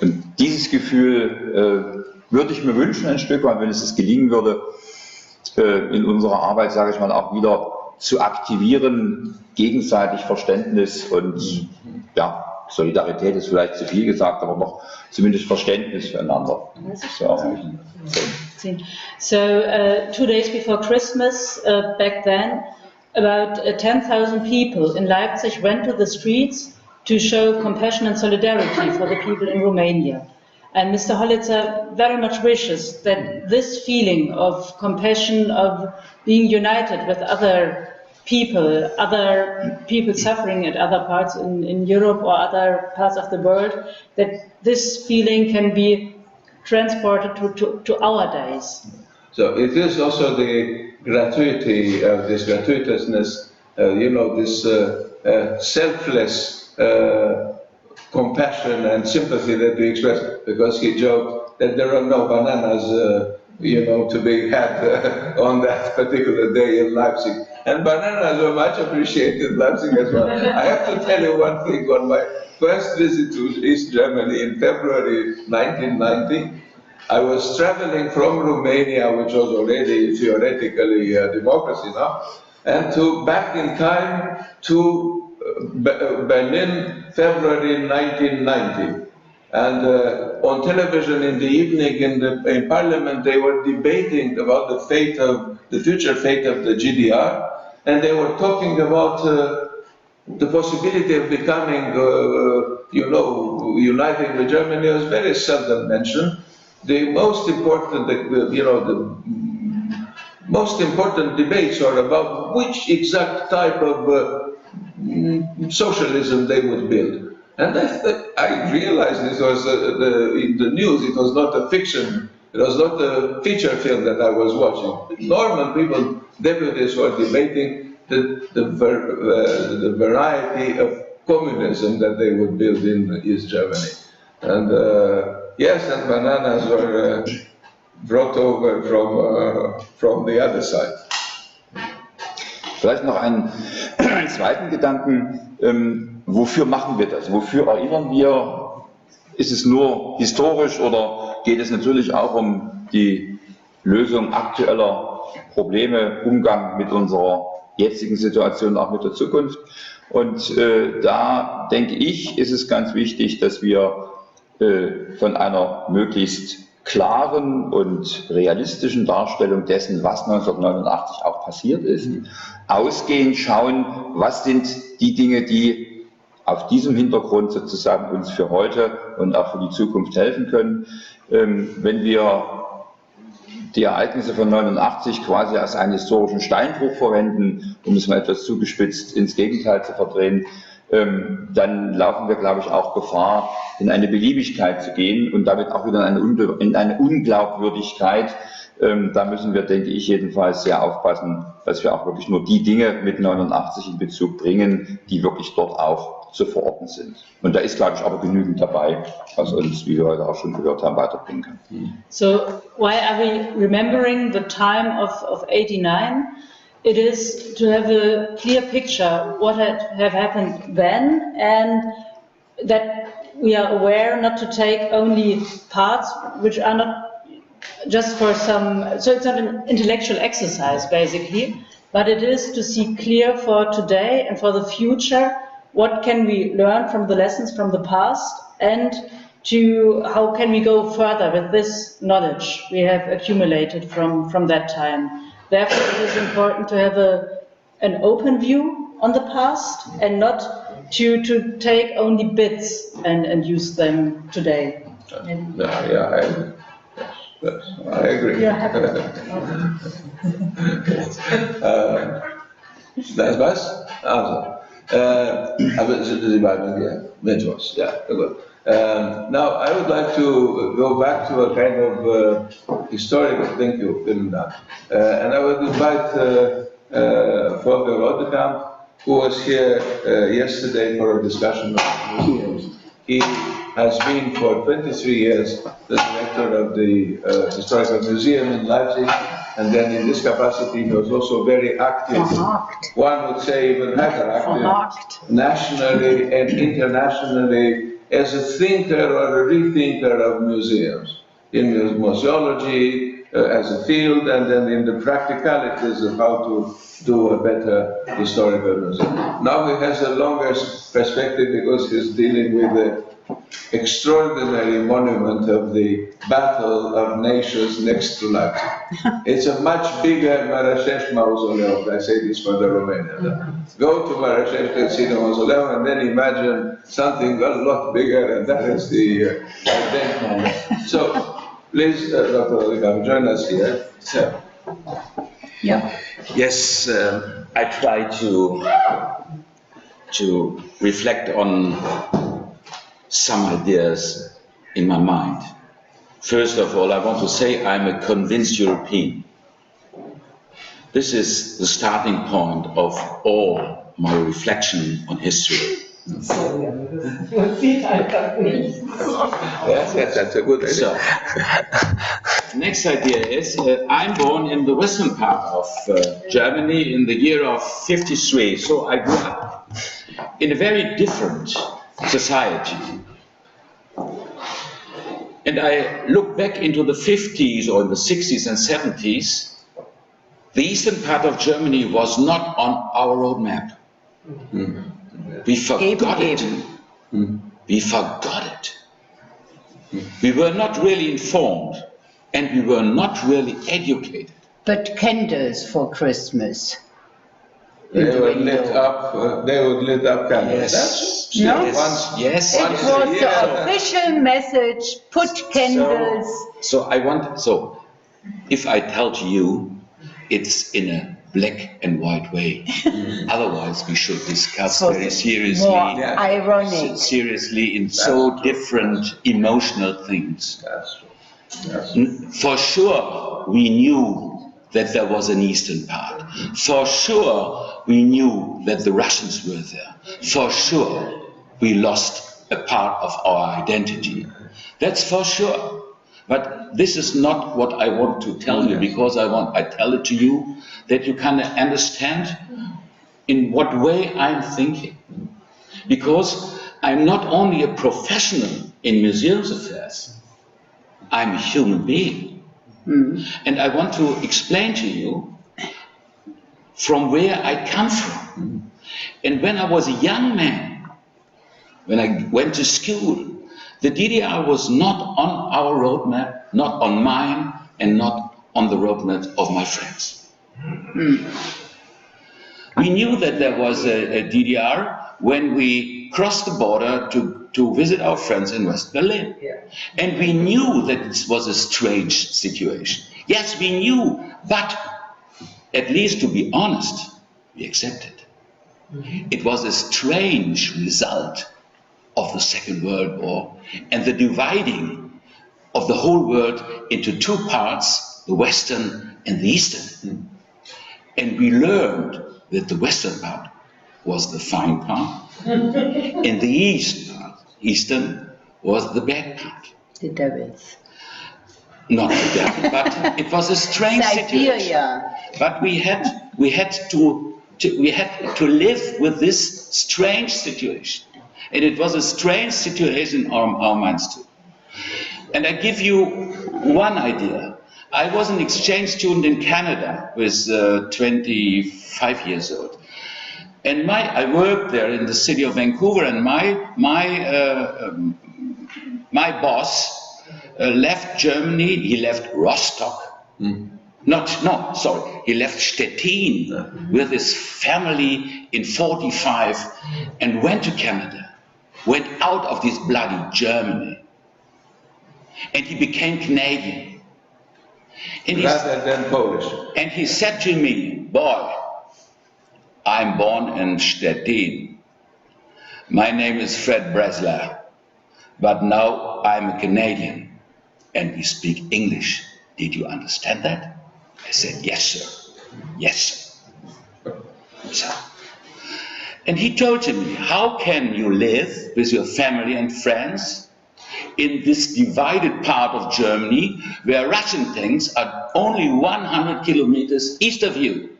Und dieses Gefühl würde ich mir wünschen ein Stück weit, wenn es gelingen würde, in unserer Arbeit, sage ich mal, auch wieder zu aktivieren, gegenseitig Verständnis und ja, Solidarität ist vielleicht zu viel gesagt, aber noch zumindest Verständnis füreinander. So 2 days before Christmas, back then, about 10,000 people in Leipzig went to the streets to show compassion and solidarity for the people in Romania. And Mr. Holitzer very much wishes that this feeling of compassion, of being united with other people suffering at other parts in Europe or other parts of the world, that this feeling can be transported to our days. So it is also the gratuity of this gratuitousness, this selfless compassion and sympathy that we express, because he joked that there are no bananas, to be had on that particular day in Leipzig. And bananas were much appreciated in Leipzig as well. I have to tell you one thing. On my first visit to East Germany in February 1990, I was traveling from Romania, which was already theoretically a democracy now, and back in time to Berlin, February 1990. And on television in the evening in Parliament, they were debating about the future fate of the GDR, and they were talking about the possibility of becoming, uniting with Germany was very seldom mentioned. The most important, most important debates are about which exact type of socialism they would build. And I realized this was in the news, it was not a fiction, it was not a feature film that I was watching. Normal people, deputies were debating the variety of communism that they would build in East Germany. And yes, and bananas were brought over from the other side. Vielleicht noch einen zweiten Gedanken. Wofür machen wir das? Wofür erinnern wir? Ist es nur historisch oder geht es natürlich auch um die Lösung aktueller Probleme, Umgang mit unserer jetzigen Situation, auch mit der Zukunft? Und da denke ich, ist es ganz wichtig, dass wir von einer möglichst klaren und realistischen Darstellung dessen, was 1989 auch passiert ist, ausgehend schauen, was sind die Dinge, die auf diesem Hintergrund sozusagen uns für heute und auch für die Zukunft helfen können. Wenn wir die Ereignisse von 89 quasi als einen historischen Steinbruch verwenden, um es mal etwas zugespitzt ins Gegenteil zu verdrehen, dann laufen wir, glaube ich, auch Gefahr, in eine Beliebigkeit zu gehen und damit auch wieder in eine Unglaubwürdigkeit. Da müssen wir, denke ich, jedenfalls sehr aufpassen, dass wir auch wirklich nur die Dinge mit 89 in Bezug bringen, die wirklich dort auch zu verorten sind. Und da ist, glaube ich, aber genügend dabei, was uns, wie wir heute auch schon gehört haben, weiterbringen kann. So, why are we remembering the time of 89? It is to have a clear picture what had have happened then, and that we are aware not to take only parts which are not just for some, so it's not an intellectual exercise basically, but it is to see clear for today and for the future, what can we learn from the lessons from the past, and to how can we go further with this knowledge we have accumulated from that time. Therefore, it is important to have an open view on the past and not to take only bits and use them today. I agree. Das was? Also, aber Sie beiden, ja, Mentors, ja, gut. Now, I would like to go back to a kind of historical, thank you, and I would invite Volker Rodekamp, who was here yesterday for a discussion of museums. He has been for 23 years the director of the Historical Museum in Leipzig, and then in this capacity he was also very active, one would say even hyperactive, nationally and internationally as a thinker or a rethinker of museums, in museology as a field, and then in the practicalities of how to do a better historical museum. Now he has a longer perspective because he's dealing with the extraordinary monument of the Battle of Nations next to Leipzig. It's a much bigger Marașești mausoleum. I say this for the Romanians. Go to Marașești and see the mausoleum, and then imagine something a lot bigger, and that is the event. So, please, Dr. Rodekamp, join us here. So. Yeah. Yes, I try to reflect on some ideas in my mind. First of all, I want to say I'm a convinced European. This is the starting point of all my reflection on history. Yes, that's a good idea. So, next idea is, I'm born in the western part of Germany in the year of 53, so I grew up in a very different society. And I look back into the 50s or in the 60s and 70s, the eastern part of Germany was not on our roadmap. We forgot it. We forgot it. We were not really informed, and we were not really educated. But candles for Christmas. They were lit up. They would lit up candles. Yes. Yes. It was the official message. Put candles. So if I tell to you, it's in a black and white way. Otherwise, we should discuss very seriously. More ironic. Seriously, in so different emotional things. That's true. For sure, we knew that there was an eastern part. For sure, we knew that the Russians were there. For sure, we lost a part of our identity. That's for sure. But this is not what I want to tell you, because I tell it to you that you can understand in what way I'm thinking. Because I'm not only a professional in museums affairs, I'm a human being. And I want to explain to you from where I come from. And when I was a young man, when I went to school, the DDR was not on our roadmap, not on mine, and not on the roadmap of my friends. We knew that there was a DDR when we crossed the border to visit our friends in West Berlin. And we knew that it was a strange situation. Yes, we knew, but at least to be honest, we accepted. It was a strange result of the Second World War and the dividing of the whole world into two parts, the Western and the Eastern. And we learned that the Western part was the fine part, and the Eastern was the bad part. The devils. Not the devil, but it was a strange situation. But we had to live with this strange situation. And it was a strange situation in our minds too. And I give you one idea. I was an exchange student in Canada with 25 years old. And I worked there in the city of Vancouver, and my boss left Germany. He left Rostock. He left Stettin with his family in 45 and went to Canada, went out of this bloody Germany, and he became Canadian. And Rather than Polish. And he said to me, boy, I'm born in Stettin. My name is Fred Bresler, but now I'm a Canadian, and we speak English. Did you understand that? I said, yes, sir. Yes, sir. So, and he told me, how can you live with your family and friends in this divided part of Germany where Russian tanks are only 100 kilometers east of you?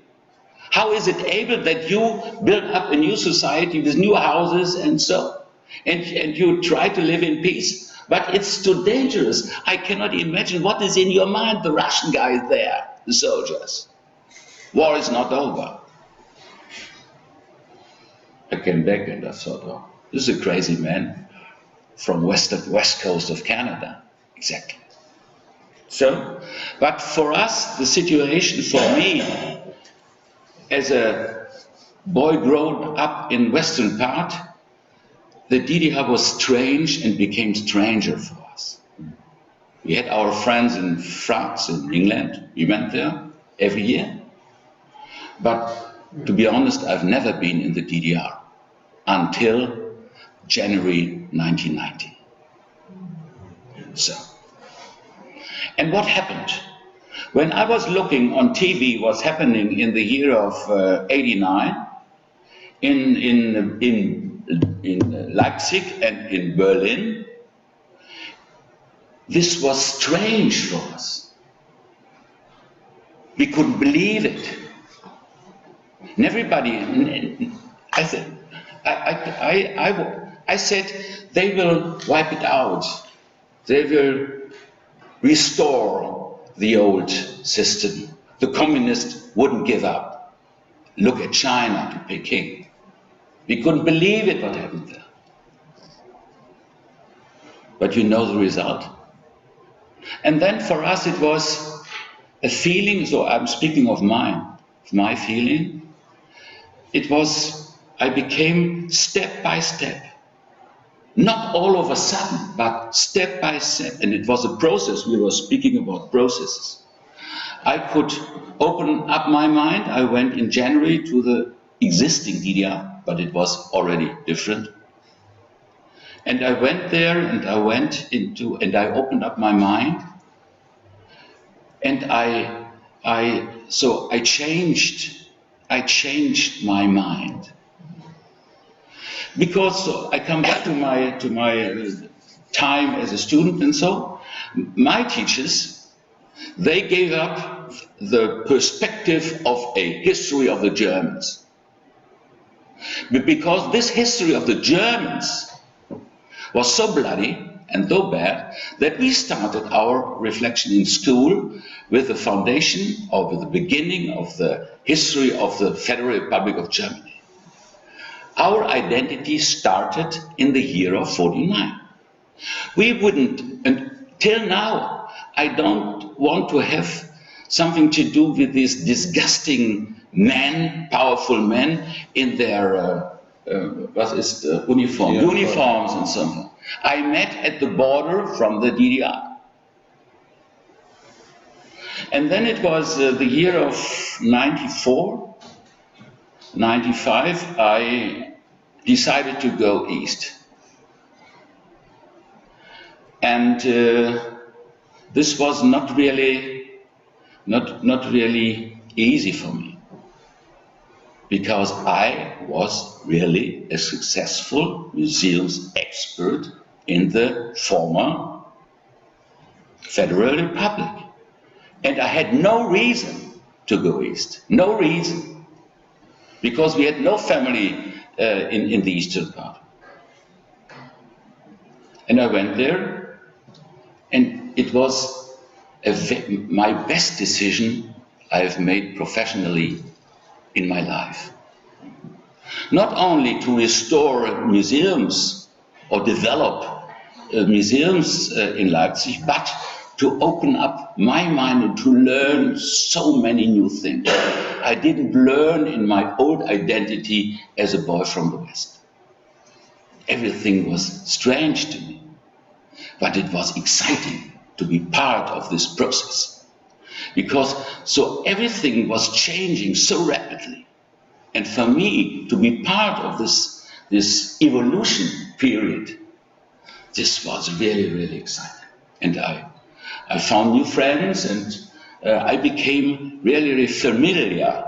How is it able that you build up a new society with new houses and so, and you try to live in peace? But it's too dangerous. I cannot imagine what is in your mind, the Russian guys there, the soldiers. War is not over. I came back and I thought, oh, this is a crazy man from west coast of Canada. Exactly. So, but for us, the situation for me, as a boy grown up in western part, the DDR was strange and became stranger for us. We had our friends in France and England. We went there every year. But to be honest, I've never been in the DDR until January 1990. So, and what happened? When I was looking on TV what's happening in the year of 89 in Leipzig and in Berlin, this was strange for us. We couldn't believe it. And everybody, I said, they will wipe it out. They will restore the old system. The communists wouldn't give up. Look at China to Peking. We couldn't believe it, what happened there. But you know the result. And then for us it was a feeling, so I'm speaking of my feeling. It was, I became step by step. Not all of a sudden, but step by step. And it was a process. We were speaking about processes. I could open up my mind. I went in January to the existing DDR, but it was already different. And I went there and I opened up my mind. And so I changed my mind. Because I come back to my time as a student, and so my teachers, they gave up the perspective of a history of the Germans. But because this history of the Germans was so bloody and so bad that we started our reflection in school with the foundation or with the beginning of the history of the Federal Republic of Germany. Our identity started in the year of 49. We wouldn't, until now, I don't want to have something to do with these disgusting men, powerful men in their, uniforms and something. I met at the border from the DDR. And then it was the year of 94, 95, I decided to go east. And this was not really easy for me, because I was really a successful museums expert in the former Federal Republic. And I had no reason to go east, no reason, because we had no family in the eastern part. And I went there, and it was my best decision I have made professionally in my life. Not only to restore museums or develop museums in Leipzig, but to open up my mind and to learn so many new things I didn't learn in my old identity as a boy from the West. Everything was strange to me, but it was exciting to be part of this process, because so everything was changing so rapidly, and for me to be part of this evolution period, this was really, really exciting. And I found new friends, and I became really, really familiar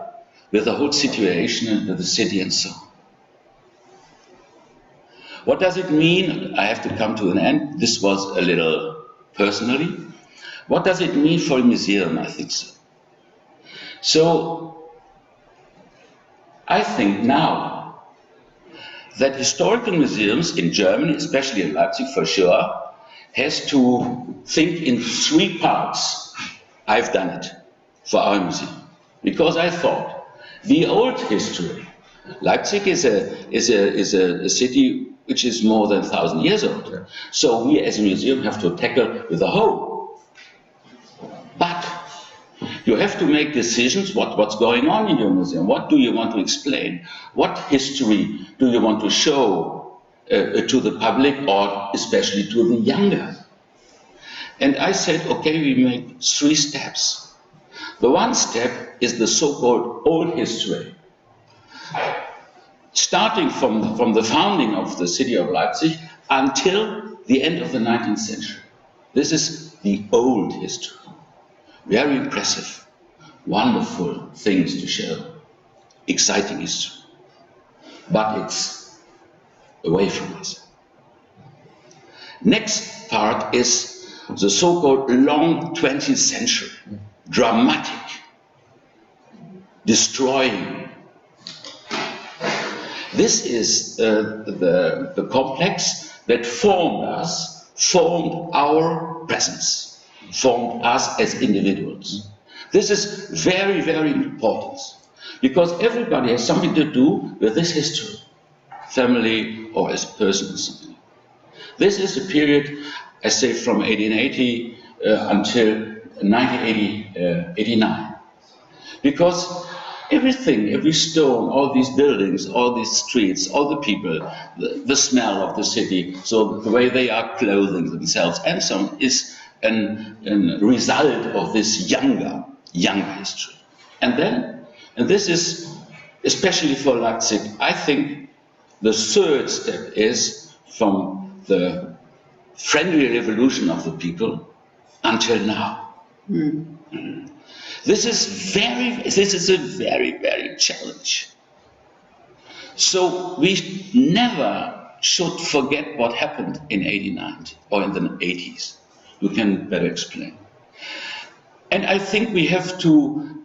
with the whole situation and with the city and so on. What does it mean? I have to come to an end. This was a little personally. What does it mean for a museum? I think so. So, I think now that historical museums in Germany, especially in Leipzig for sure, has to think in 3 parts. I've done it for our museum, because I thought the old history. Leipzig is a city which is more than 1,000 years old. So we as a museum have to tackle with the whole. But you have to make decisions what's going on in your museum. What do you want to explain? What history do you want to show to the public, or especially to the younger? And I said, okay, we make 3 steps. The one step is the so-called old history. Starting from the founding of the city of Leipzig until the end of the 19th century. This is the old history. Very impressive, wonderful things to show, exciting history. But it's away from us. Next part is the so-called long 20th century, dramatic, destroying. This is the complex that formed us, formed our presence, formed us as individuals. This is very, very important, because everybody has something to do with this history, family or as a person or something. This is a period, I say, from 1880 until 1989, because everything, every stone, all these buildings, all these streets, all the people, the smell of the city, so the way they are clothing themselves, and so on, is a result of this younger history. And this is, especially for Leipzig, I think the 3rd step is from the friendly revolution of the people until now. This is a very, very challenge. So we never should forget what happened in 1890 or in the 80s. You can better explain. And I think we have to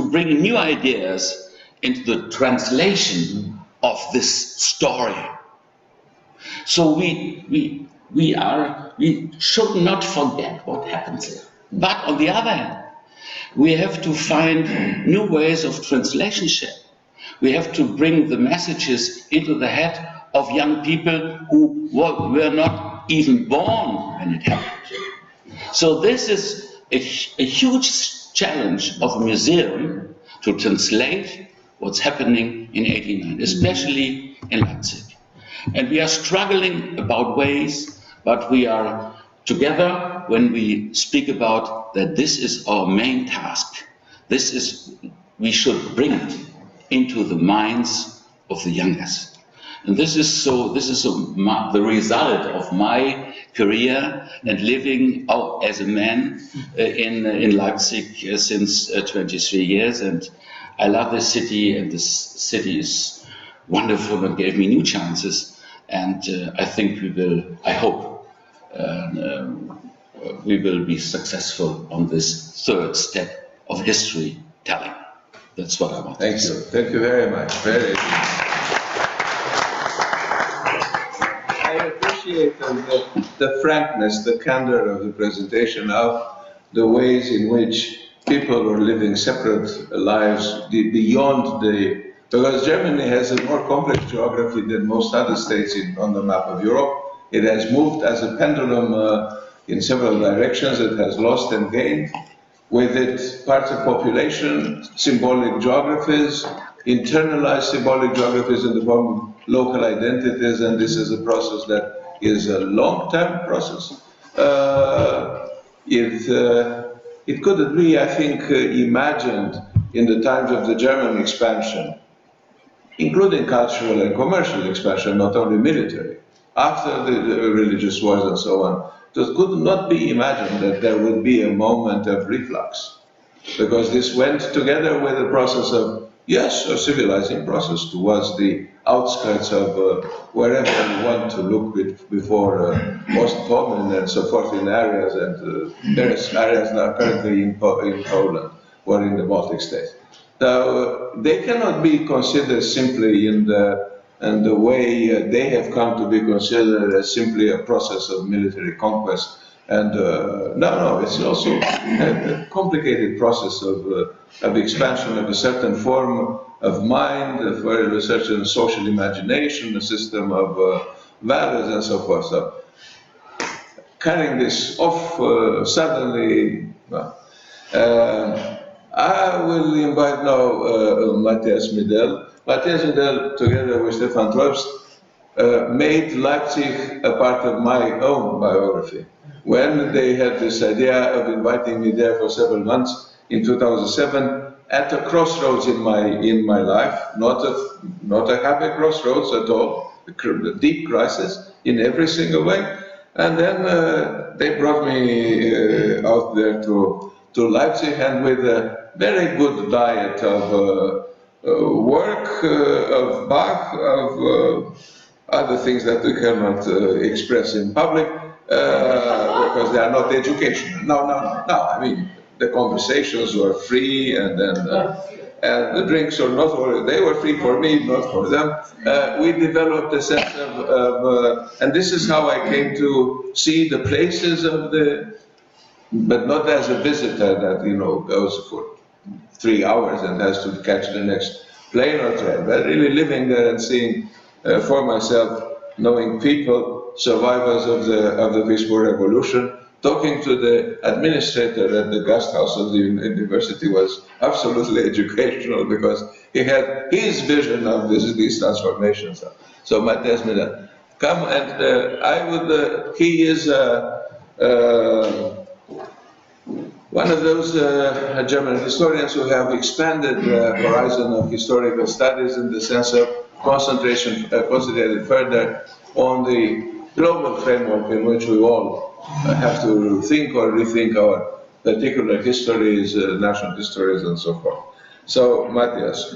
bring new ideas into the translation of this story. So we should not forget what happens there. But on the other hand, we have to find new ways of translation. We have to bring the messages into the head of young people who were not even born when it happened. So this is a huge challenge of a museum to translate what's happening in 1890, especially in Leipzig. And we are struggling about ways, but we are together when we speak about that this is our main task. We should bring it into the minds of the youngest. And this is the result of my career and living as a man in Leipzig since 23 years. And I love this city, and this city is wonderful and gave me new chances. And I think I hope we will be successful on this 3rd step of history telling. That's what I want. Thank you. Thank you very much. Very. I appreciate appreciate the frankness, the candor of the presentation of the ways in which people were living separate lives beyond because Germany has a more complex geography than most other states on the map of Europe. It has moved as a pendulum in several directions. It has lost and gained. With it, parts of population, symbolic geographies, internalized symbolic geographies in the form of local identities, and this is a process that is a long-term process. It couldn't be, I think, imagined in the times of the German expansion, including cultural and commercial expansion, not only military, after the religious wars and so on. It could not be imagined that there would be a moment of reflux, because this went together with a process of, yes, a civilizing process towards the outskirts of wherever you want to look before Ostpolen and so forth in areas, and various areas now currently in Poland or in the Baltic states. Now, they cannot be considered simply in the way they have come to be considered as simply a process of military conquest. And no, it's also a complicated process of expansion of a certain form of mind, for a certain social imagination, a system of values and so forth. So carrying this off suddenly, I will invite now Matthias Midel. Matthias Midel, together with Stefan Trost, made Leipzig a part of my own biography. When they had this idea of inviting me there for several months in 2007, at a crossroads in my life, not a happy crossroads at all, a deep crisis in every single way. And then they brought me out there to Leipzig, and with a very good diet of work, of Bach, of other things that we cannot express in public, because they are not educational. No, I mean, the conversations were free, and then and the drinks are not, they were free for me, not for them. We developed a sense of and this is how I came to see the places of but not as a visitor that, goes for 3 hours and has to catch the next plane or train, but really living there and seeing for myself, knowing people, survivors of the peaceful revolution. Talking to the administrator at the guest house of the university was absolutely educational, because he had his vision of these transformations. So Matthias Miller, come, and he is one of those German historians who have expanded the horizon of historical studies in the sense of concentrated further on the global framework in which we all have to think or rethink our particular histories, national histories, and so forth. So, Matthias,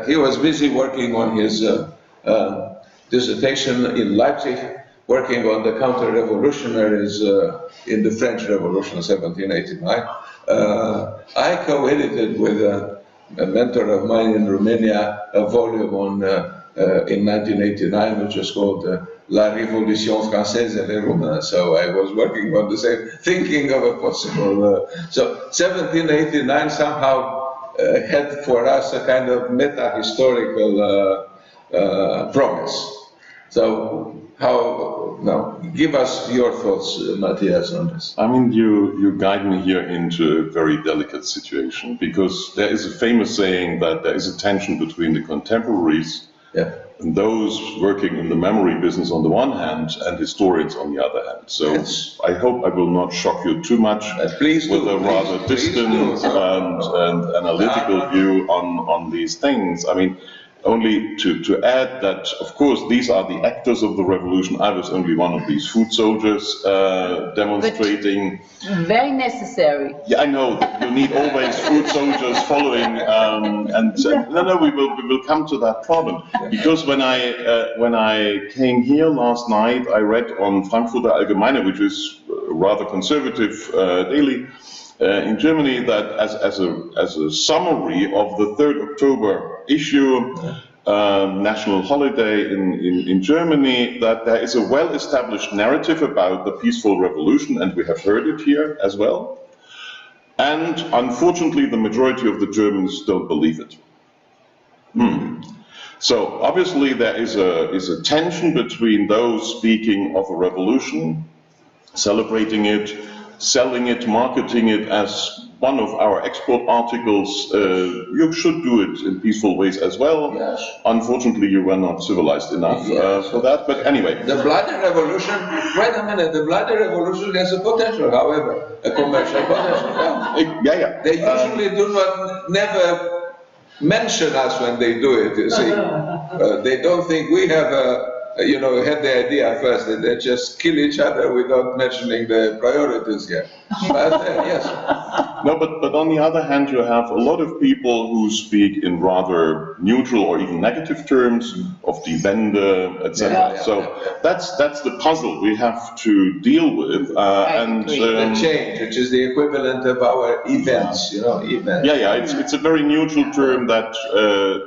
he was busy working on his dissertation in Leipzig, working on the counter-revolutionaries in the French Revolution of 1789. I co-edited with a mentor of mine in Romania a volume on in 1989, which was called La Révolution Française et les Roumains. So I was working on the same, thinking of a possible. So 1789 somehow had for us a kind of meta-historical promise. So give us your thoughts, Matthias, on this. I mean, you guide me here into a very delicate situation, because there is a famous saying that there is a tension between the contemporaries and those working in the memory business on the one hand, and historians on the other hand. So I hope I will not shock you too much with a rather distant and analytical view on these things. I mean, only to add that, of course, these are the actors of the revolution. I was only one of these foot soldiers demonstrating. But very necessary. Yeah, I know. You need always foot soldiers following. We will come to that problem. Because when I came here last night, I read on Frankfurter Allgemeine, which is a rather conservative daily in Germany, that as a summary of the 3rd October issue, national holiday in Germany, that there is a well-established narrative about the peaceful revolution, and we have heard it here as well. And unfortunately, the majority of the Germans don't believe it. So obviously there is a tension between those speaking of a revolution, celebrating it, selling it, marketing it as one of our export articles. You should do it in peaceful ways as well. Yes. Unfortunately, you were not civilized enough for that, but anyway. The bloody revolution, wait a minute, the bloody revolution has a potential, however, a commercial potential. Yeah. They usually do not, never mention us when they do it, you see. They don't think we have had the idea first, and they just kill each other without mentioning the priorities here. But yes. No, but on the other hand, you have a lot of people who speak in rather neutral or even negative terms of die Wende, etc. So that's the puzzle we have to deal with. The change, which is the equivalent of our events, events. Yeah, it's a very neutral term that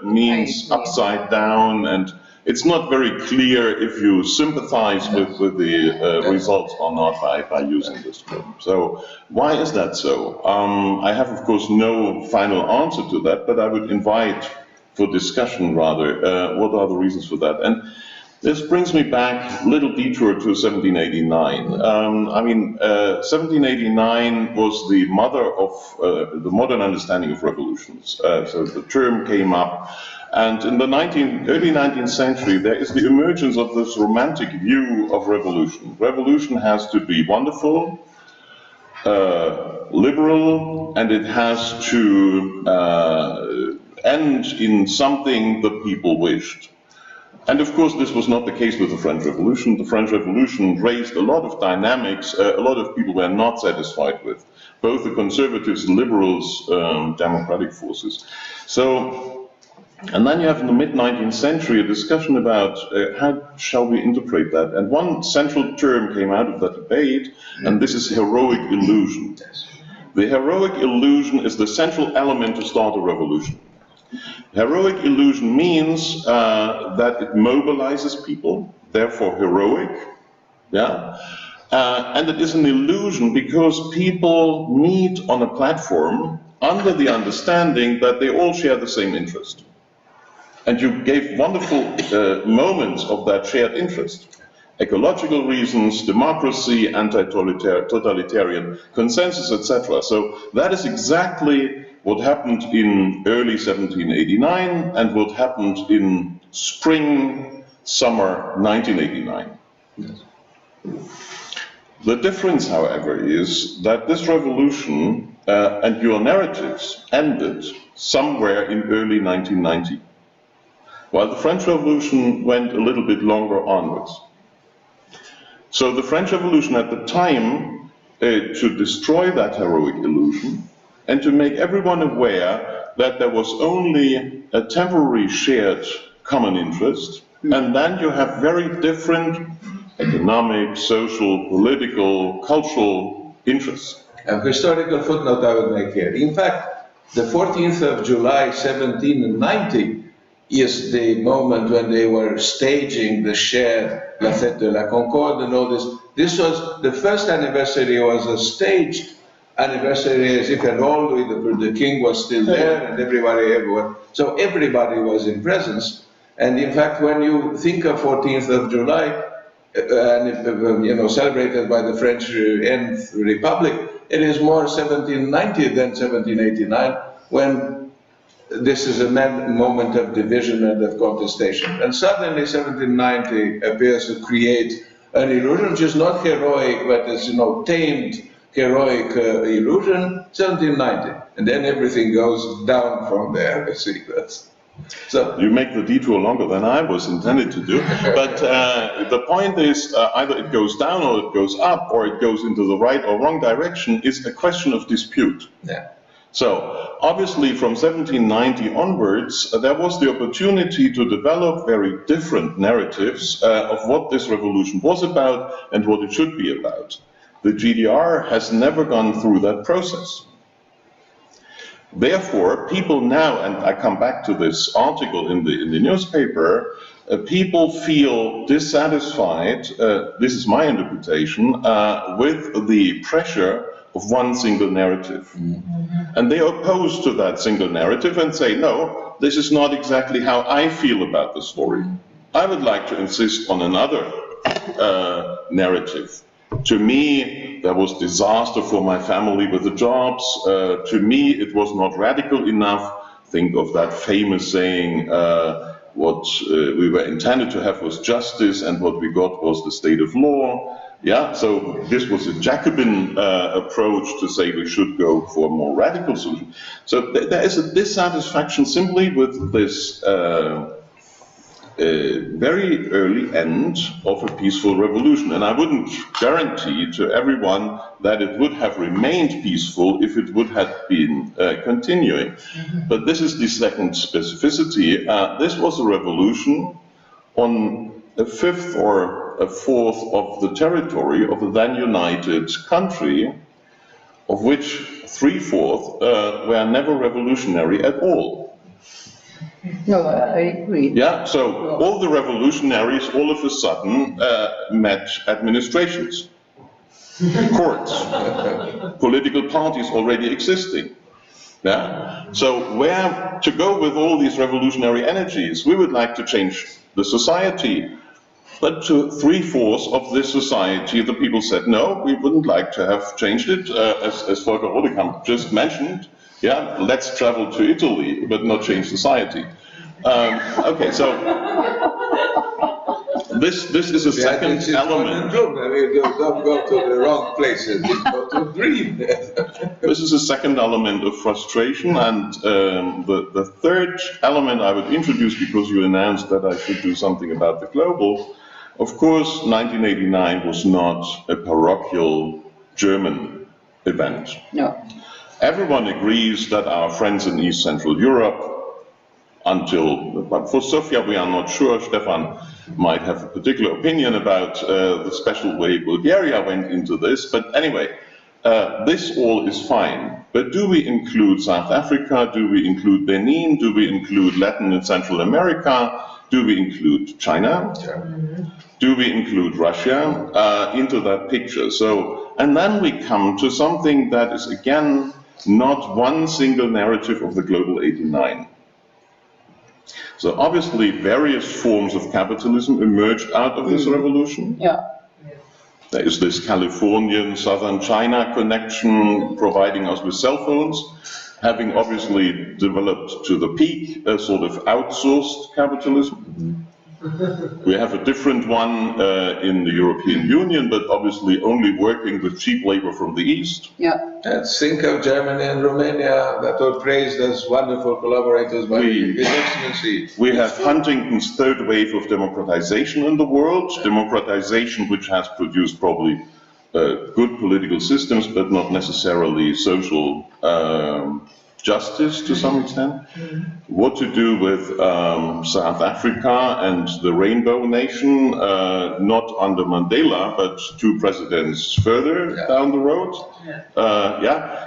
means upside down, and it's not very clear if you sympathize with the results or not by using this term. So why is that so? I have, of course, no final answer to that, but I would invite for discussion rather, what are the reasons for that? And this brings me back, little detour to 1789. 1789 was the mother of the modern understanding of revolutions. So the term came up. And in the early 19th century, there is the emergence of this romantic view of revolution. Revolution has to be wonderful, liberal, and it has to end in something the people wished. And of course, this was not the case with the French Revolution. The French Revolution raised a lot of dynamics, a lot of people were not satisfied with, both the conservatives, liberals, democratic forces. And then you have in the mid-19th century a discussion about how shall we interpret that. And one central term came out of that debate, and this is heroic illusion. The heroic illusion is the central element to start a revolution. Heroic illusion means that it mobilizes people, therefore heroic, and it is an illusion because people meet on a platform under the understanding that they all share the same interest. And you gave wonderful moments of that shared interest. Ecological reasons, democracy, anti-totalitarian consensus, etc. So that is exactly what happened in early 1789 and what happened in spring, summer 1989. Yes. The difference, however, is that this revolution and your narratives ended somewhere in early 1990. While the French Revolution went a little bit longer onwards. So the French Revolution at the time, to destroy that heroic illusion and to make everyone aware that there was only a temporary shared common interest, and then you have very different economic, social, political, cultural interests. A historical footnote I would make here. In fact, the 14th of July, 1790, is the moment when they were staging the shared La Fête de la Concorde and all this. This was, the first anniversary was a staged anniversary as if and all the king was still there and everyone. So everybody was in presence. And in fact, when you think of 14th of July, celebrated by the French Nth Republic, it is more 1790 than 1789, when this is a moment of division and of contestation. And suddenly 1790 appears to create an illusion which is not heroic, but is, tamed heroic illusion, 1790. And then everything goes down from there, you see. So you make the detour longer than I was intended to do, but the point is either it goes down or it goes up or it goes into the right or wrong direction is a question of dispute. Yeah. So obviously from 1790 onwards there was the opportunity to develop very different narratives of what this revolution was about and what it should be about. The GDR has never gone through that process. Therefore, people now, and I come back to this article in the newspaper, people feel dissatisfied, this is my interpretation, with the pressure of one single narrative. And they are opposed to that single narrative and say, no, this is not exactly how I feel about the story. I would like to insist on another narrative. To me, there was disaster for my family with the jobs. To me, it was not radical enough. Think of that famous saying, what we were intended to have was justice, and what we got was the state of law. Yeah, so this was a Jacobin approach to say we should go for a more radical solution. So there is a dissatisfaction simply with this very early end of a peaceful revolution. And I wouldn't guarantee to everyone that it would have remained peaceful if it would have been continuing. But this is the second specificity. This was a revolution on a fifth or a fourth of the territory of the then united country, of which 3/4 were never revolutionary at all. No, I agree. Yeah, so all the revolutionaries all of a sudden met administrations, courts, political parties already existing. Yeah, so where to go with all these revolutionary energies? We would like to change the society, but to 3/4 of this society, the people said, no, we wouldn't like to have changed it, as Volker Rodekamp just mentioned. Yeah, let's travel to Italy, but not change society. Okay, so this is a second element. Don't go to the wrong places, go to dream. This is a second element of frustration, and the third element I would introduce, because you announced that I should do something about the global. Of course, 1989 was not a parochial German event. No. Everyone agrees that our friends in East Central Europe, but for Sofia we are not sure. Stefan might have a particular opinion about the special way Bulgaria went into this, but anyway, this all is fine. But do we include South Africa? Do we include Benin? Do we include Latin and Central America? Do we include China? Do we include Russia into that picture? So, and then we come to something that is again not one single narrative of the global 89. So obviously various forms of capitalism emerged out of this revolution. Yeah. There is this Californian, southern China connection providing us with cell phones, having obviously developed to the peak a sort of outsourced capitalism. We have a different one in the European Union, but obviously only working with cheap labor from the East. Yeah. And think of Germany and Romania that were praised as wonderful collaborators by His Excellency. We have Huntington's third wave of democratization in the world, democratization which has produced probably good political systems, but not necessarily social justice to some extent. What to do with South Africa and the Rainbow Nation, not under Mandela, but 2 presidents further down the road.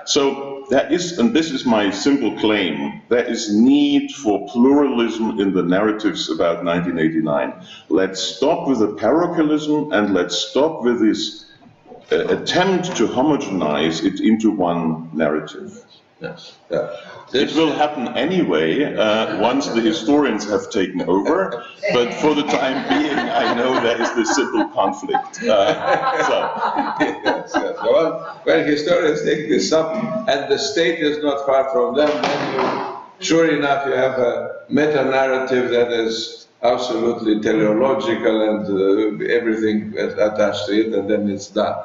So there is, and this is my simple claim, there is need for pluralism in the narratives about 1989. Let's stop with the parochialism and let's stop with this attempt to homogenize it into one narrative. Yes. It will happen anyway once the historians have taken over, but for the time being, I know there is this simple conflict. When historians take this up and the state is not far from them, then sure enough you have a meta-narrative that is absolutely teleological and everything attached to it, and then it's done.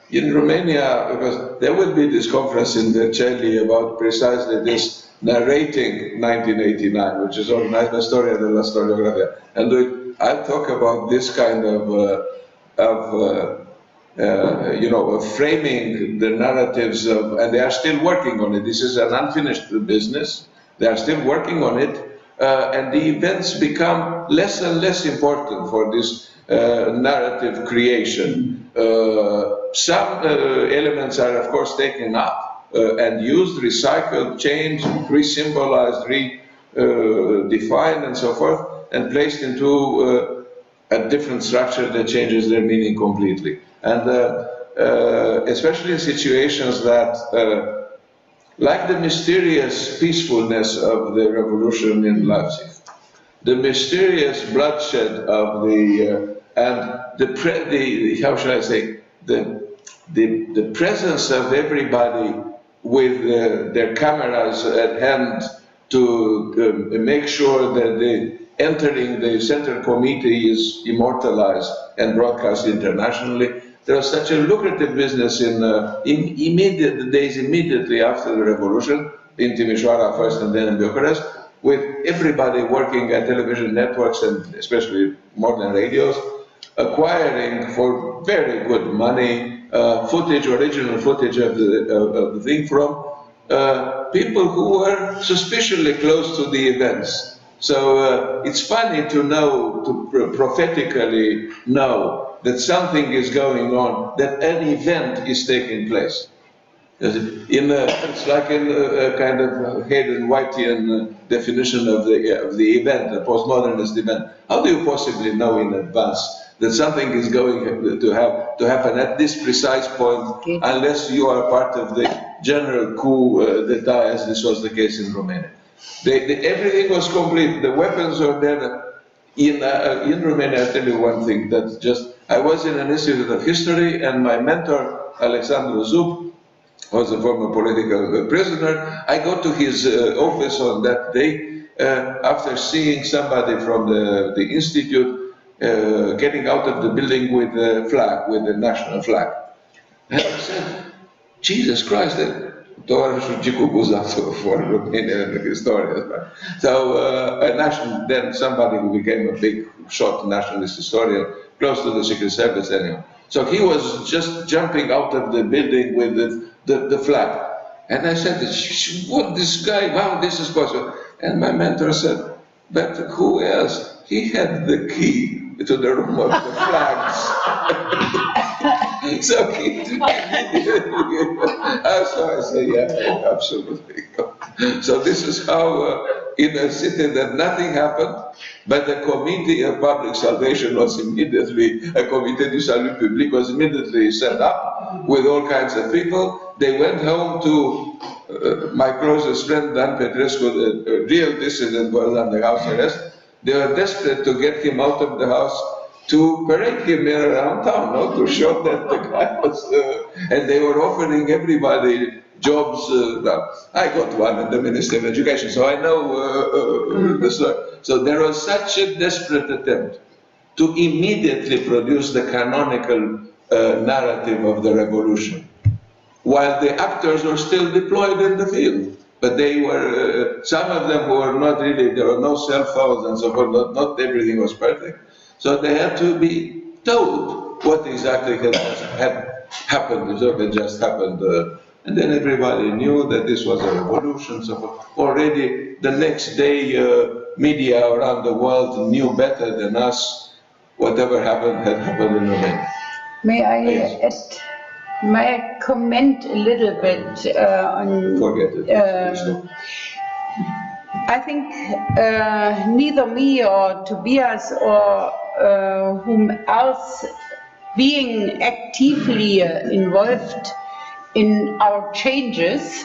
In Romania, because there will be this conference in Vercelli about precisely this narrating 1989, which is organized by Storia della Storiografia. And I'll talk about this kind of framing the narratives of, and they are still working on it. This is an unfinished business. They are still working on it. And the events become less and less important for this narrative creation. Some elements are, of course, taken up, and used, recycled, changed, re-symbolized, defined, and so forth, and placed into a different structure that changes their meaning completely. And especially in situations that, like the mysterious peacefulness of the revolution in Leipzig, the mysterious bloodshed of how should I say, the presence of everybody with their cameras at hand to make sure that entering the Central Committee is immortalized and broadcast internationally. There was such a lucrative business in the days immediately after the revolution, in Timișoara first and then in Bucharest, with everybody working at television networks and especially modern radios, acquiring for very good money original footage of the thing from people who were suspiciously close to the events. So it's funny to know, to prophetically know that something is going on, that an event is taking place. It's like in a kind of Hayden Whitean definition of the event, a postmodernist event. How do you possibly know in advance that something is going to happen at this precise point, unless you are part of the general coup d'etat, as this was the case in Romania? Everything was complete. The weapons were there. In Romania, I'll tell you one thing. I was in an institute of history, and my mentor, Alexandru Zub, was a former political prisoner. I go to his office on that day after seeing somebody from the institute getting out of the building with the flag, with the national flag. And I said, Jesus Christ, for Romanian historians. So then somebody who became a big shot nationalist historian, close to the Secret Service anyhow. So he was just jumping out of the building with the flag. And I said, what, this guy, how this is possible? And my mentor said, but who else? He had the key to the room of the flags. So I say, yeah, absolutely. So this is how, in a city that nothing happened, but the Committee of Public Salvation was immediately, a Comité du Salut Public was immediately set up with all kinds of people. They went home to my closest friend, Dan Petrescu, the real dissident, was under house arrest. They were desperate to get him out of the house, to parade him around town, to show that the guy was, and they were offering everybody jobs. I got one at the Ministry of Education, so I know the story. So there was such a desperate attempt to immediately produce the canonical narrative of the revolution, while the actors were still deployed in the field. But they were, some of them were not really, there were no cell phones and so forth, not everything was perfect. So they had to be told what exactly had happened, it just happened. And then everybody knew that this was a revolution. So already the next day, media around the world knew better than us. Whatever happened had happened in Romania. May I comment a little bit on... Forget it. I think neither me or Tobias or whom else being actively involved in our changes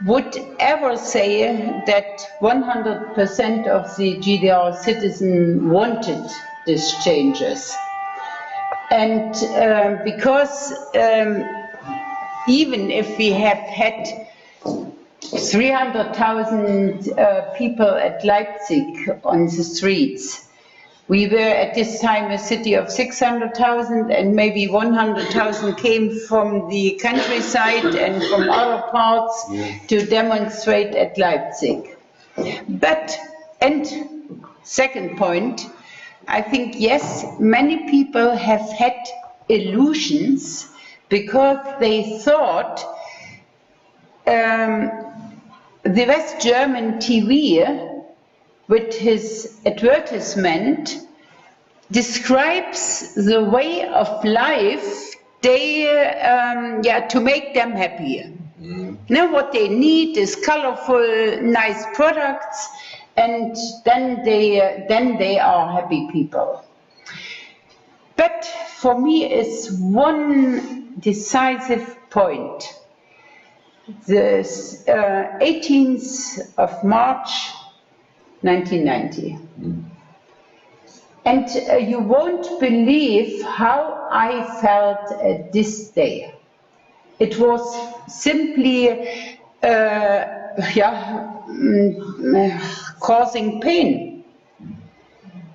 would ever say that 100% of the GDR citizens wanted these changes. And because even if we have had 300,000 people at Leipzig on the streets, we were at this time a city of 600,000, and maybe 100,000 came from the countryside and from other parts to demonstrate at Leipzig. But, and second point, I think, yes, many people have had illusions because they thought the West German TV, with his advertisement, describes the way of life they, to make them happier. Now what they need is colorful, nice products, and then they are happy people. But for me, it's one decisive point. The 18th of March, 1990. And you won't believe how I felt at this day. It was simply causing pain.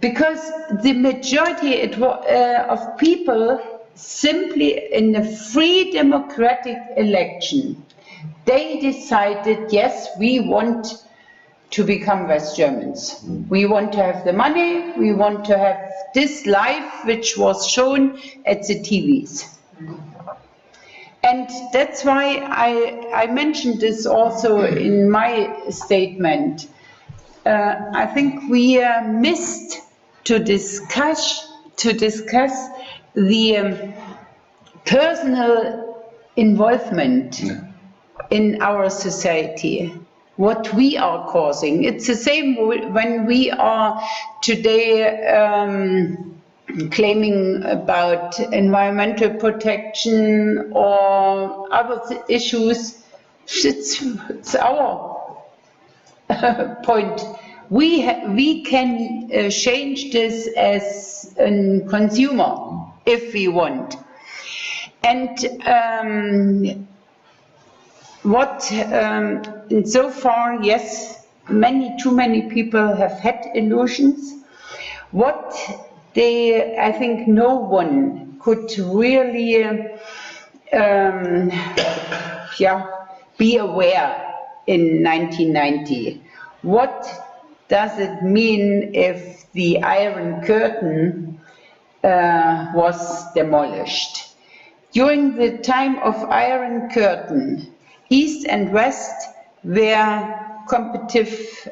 Because the majority of people simply in a free democratic election, they decided, yes, we want to become West Germans. We want to have the money, we want to have this life which was shown at the TVs. And that's why I mentioned this also in my statement. I think we missed to discuss the personal involvement in our society, what we are causing. It's the same when we are today claiming about environmental protection or other issues. It's our point. We can change this as a consumer if we want. And so far, yes, too many people have had illusions. I think no one could really be aware in 1990. What does it mean if the Iron Curtain was demolished? During the time of Iron Curtain, East and West were competitive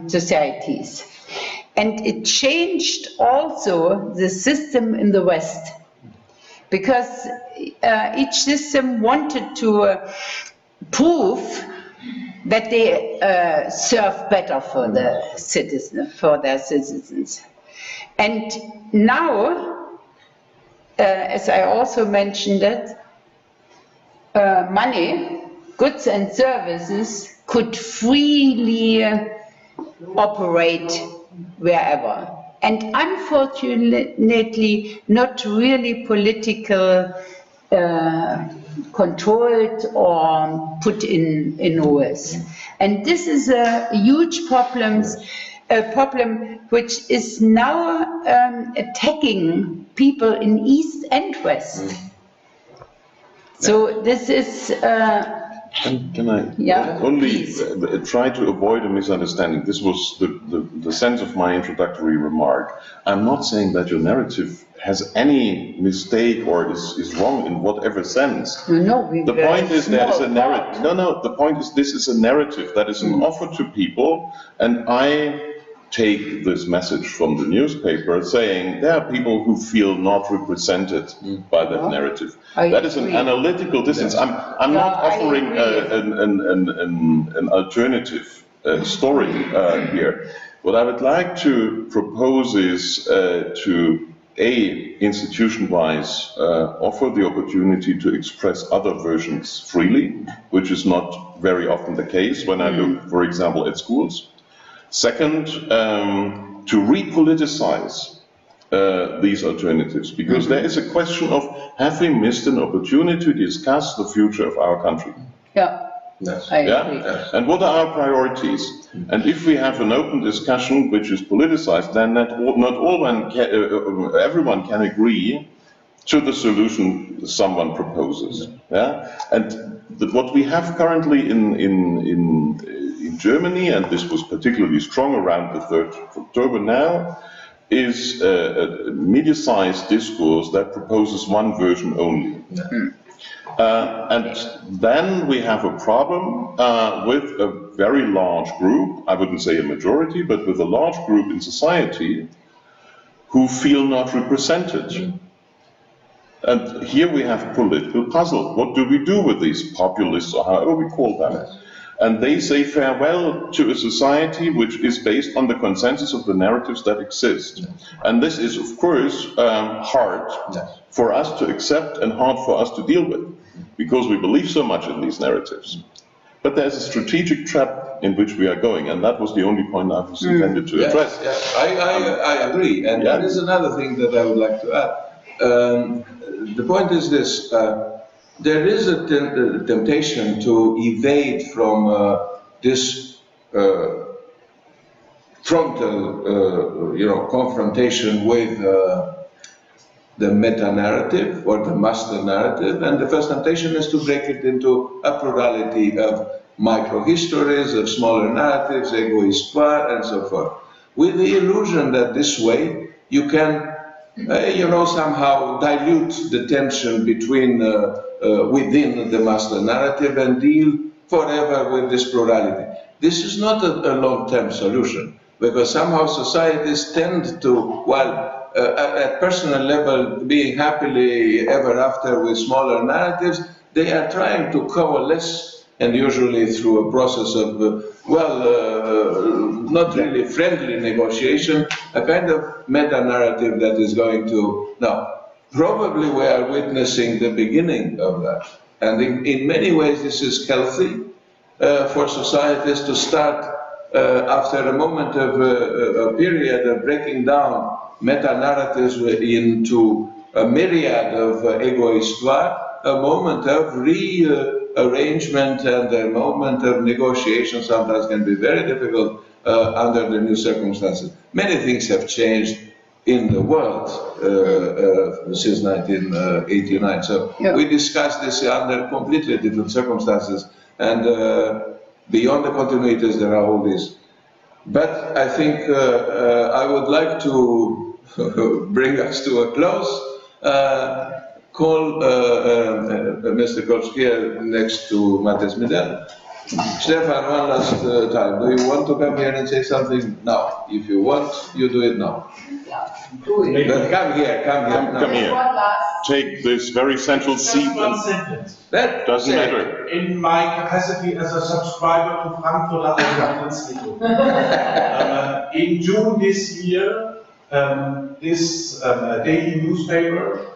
societies. And it changed also the system in the West, because each system wanted to prove that they serve better for their citizens. And now, as I also mentioned it, money, goods and services could freely operate wherever. And unfortunately, not really political controlled or put in rules. And this is a huge problem which is now attacking people in East and West. So this is... Can I only try to avoid a misunderstanding? This was the sense of my introductory remark. I'm not saying that your narrative has any mistake or is wrong in whatever sense. The point is there is a narrative. The point is this is a narrative that is an offer to people, and I take this message from the newspaper saying there are people who feel not represented by that narrative. That is an analytical distance. I'm not offering an alternative story here. What I would like to propose is to institution-wise offer the opportunity to express other versions freely, which is not very often the case when I look, for example, at schools. Second, to repoliticize these alternatives, because there is a question of have we missed an opportunity to discuss the future of our country? I agree. And what are our priorities? And if we have an open discussion which is politicized, then everyone can agree to the solution someone proposes. And what we have currently in Germany, and this was particularly strong around the 3rd of October now, is a media-sized discourse that proposes one version only. And then we have a problem with a very large group, I wouldn't say a majority, but with a large group in society who feel not represented. And here we have political puzzle. What do we do with these populists, or however we call them? And they say farewell to a society which is based on the consensus of the narratives that exist. And this is, of course, hard for us to accept and hard for us to deal with, because we believe so much in these narratives. But there's a strategic trap in which we are going, and that was the only point I was intended to address. Yes, I agree. And there is another thing that I would like to add. The point is this. There is a temptation to evade from this frontal, confrontation with the meta-narrative or the master narrative, and the first temptation is to break it into a plurality of micro-histories, of smaller narratives, ego-histoire, and so forth, with the illusion that this way you can somehow dilute the tension between within the master narrative and deal forever with this plurality. This is not a long-term solution, because somehow societies tend to, at personal level, being happily ever after with smaller narratives, they are trying to coalesce, and usually through a process of, not really friendly negotiation, a kind of meta-narrative that is going to, now, probably we are witnessing the beginning of that. And in many ways this is healthy for societies to start, after a moment of a period of breaking down meta-narratives into a myriad of ego-histoire, a moment of rearrangement and a moment of negotiation sometimes can be very difficult under the new circumstances. Many things have changed in the world since 1989. So we discussed this under completely different circumstances, and beyond the continuities there are all these. But I think I would like to bring us to a close. Call Mr. Kölsch here next to Matthias Midel. Stefan, one last time. Do you want to come here and say something now? If you want, you do it now. But come here. Come here. Take this very central seat. Just one sentence. That doesn't matter. In my capacity as a subscriber to Frankfurter Allgemeine, in June this year, this daily newspaper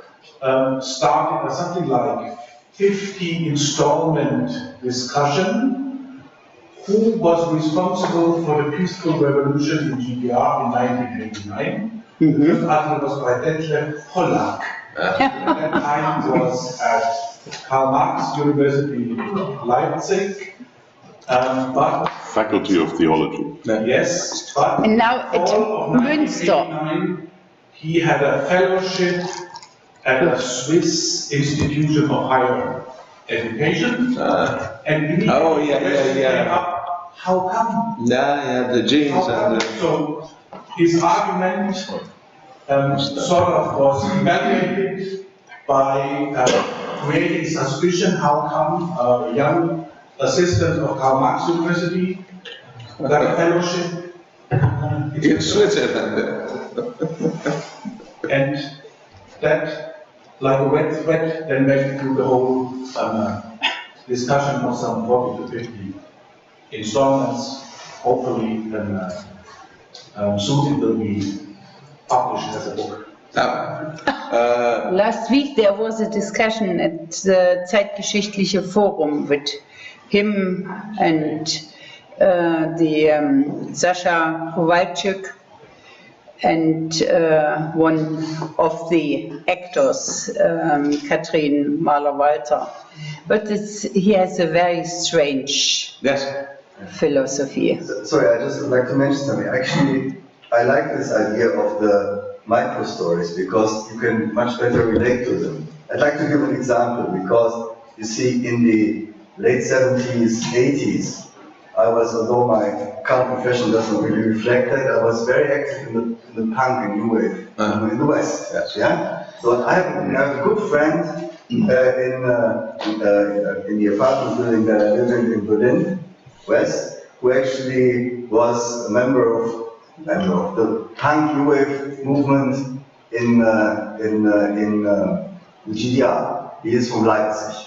started something like 50 installment discussion. Who was responsible for the peaceful revolution in GDR in 1989? The first article was by Detlef Pollack. At that time was at Karl Marx University in Leipzig. But Faculty of Theology. Yes, but And now at fall of Münster. 1989, he had a fellowship at a Swiss institution of higher education, and immediately came up, how come? The genes and So his argument sort of was evaluated by creating suspicion. How come a young assistant of Karl Marx University got a fellowship in Switzerland? And that, like a wet thread, then went through the whole discussion of some 40 to 50 installments. Hopefully, then soon it will be published as a book. Last week there was a discussion at the Zeitgeschichtliche Forum with him and Sascha Kowalczyk and one of the actors, Katrin Mahler-Walter. But he has a very strange philosophy. Sorry, I just would like to mention something. Actually, I like this idea of the micro stories because you can much better relate to them. I'd like to give an example because you see in the late 70s, 80s, although my current profession doesn't really reflect that, I was very active in the punk and new wave in the West. Yeah? So I have a good friend in the apartment building that I live in Berlin West, who actually was a member of the punk new wave movement in the GDR. He is from Leipzig.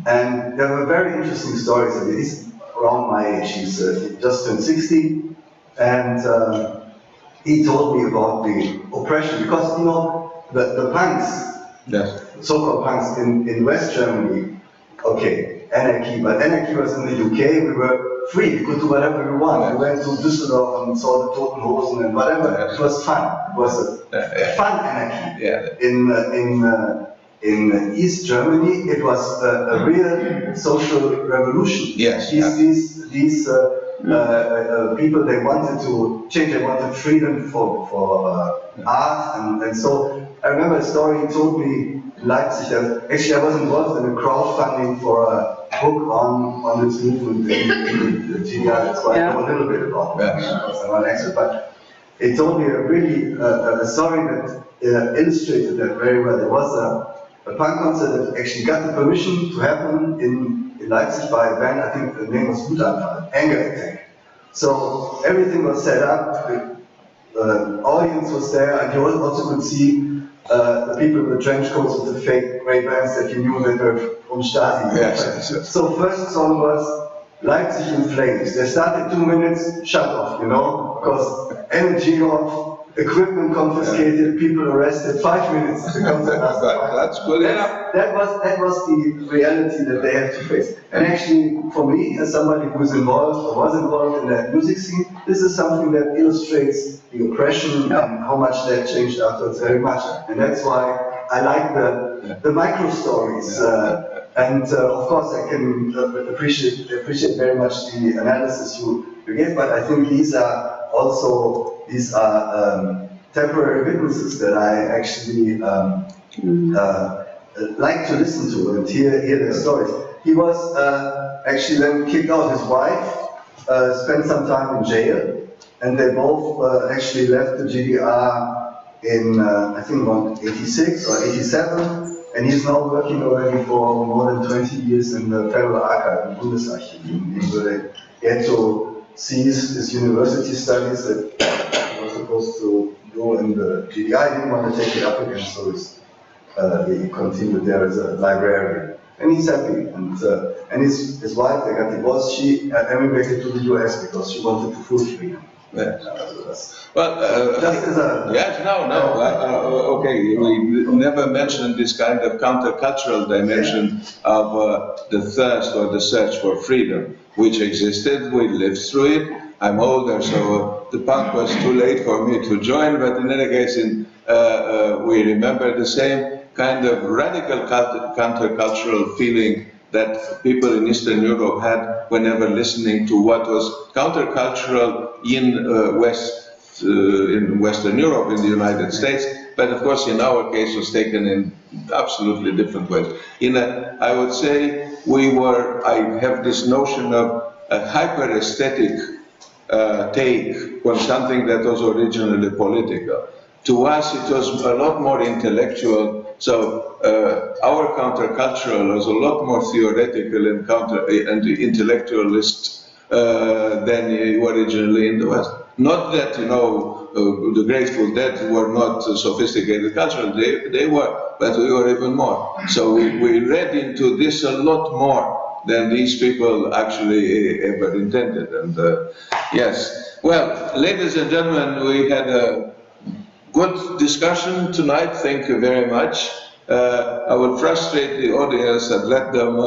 And there were very interesting stories. He's around my age. He's just turned 60. And he told me about the oppression. Because, you know, the punks, Yes. so-called punks in West Germany, okay, anarchy. But anarchy was in the UK. We were free. We could do whatever we want. We went to Düsseldorf and saw the Toten Hosen and whatever. It was fun. It was a fun anarchy. Yeah. In East Germany, it was a real social revolution. Yes. These people, they wanted to change. They wanted freedom for art, and so I remember a story he told me in Leipzig that actually I was involved in a crowdfunding for a book on this movement in the GDR. So I know a little bit about it. I'm not an expert, but he told me a story that illustrated that very well. There was a punk concert that actually got the permission to happen in Leipzig by a band. I think the name was Untitled, Anger Attack. So everything was set up. The audience was there, and you also could see the people with the trench coats with the fake grey bands that you knew that were from Stasi. Yes. So first song was Leipzig in Flames. They started 2 minutes, shut off, you know, because energy off, equipment confiscated, people arrested, 5 minutes. The concert lasted. That's good enough. That was the reality that they had to face. And actually, for me, as somebody who's involved or was involved in that music scene, this is something that illustrates the oppression and how much that changed afterwards very much. And that's why I like the micro stories. And of course, I can appreciate very much the analysis you gave, but I think these are temporary witnesses that I actually like to listen to and hear their stories. He was actually then kicked out. His wife spent some time in jail, and they both actually left the GDR in I think about 86 or 87. And he's now working already for more than 20 years in the Federal Archive in Bundesarchiv in Berlin. He had to cease his university studies that he was supposed to do in the GDI. He didn't want to take it up again, so he continued there as a librarian. And he's happy. And his wife, they got divorced. She emigrated to the US because she wanted the full freedom. Well, just as a... Yes, okay, we never mentioned this kind of countercultural dimension of the thirst or the search for freedom, which existed. We lived through it. I'm older, so the punk was too late for me to join, but in any case, we remember the same kind of radical countercultural feeling that people in Eastern Europe had whenever listening to what was countercultural in Western Europe, in the United States, but of course in our case was taken in absolutely different ways. I would say I have this notion of a hyper-aesthetic take on something that was originally political. To us it was a lot more intellectual, so our countercultural was a lot more theoretical and intellectualist than originally in the West. Not that, the Grateful Dead were not sophisticated culturally, they were, but we were even more. So we read into this a lot more than these people actually ever intended. And yes, well, ladies and gentlemen, we had a good discussion tonight. Thank you very much. I will frustrate the audience and let them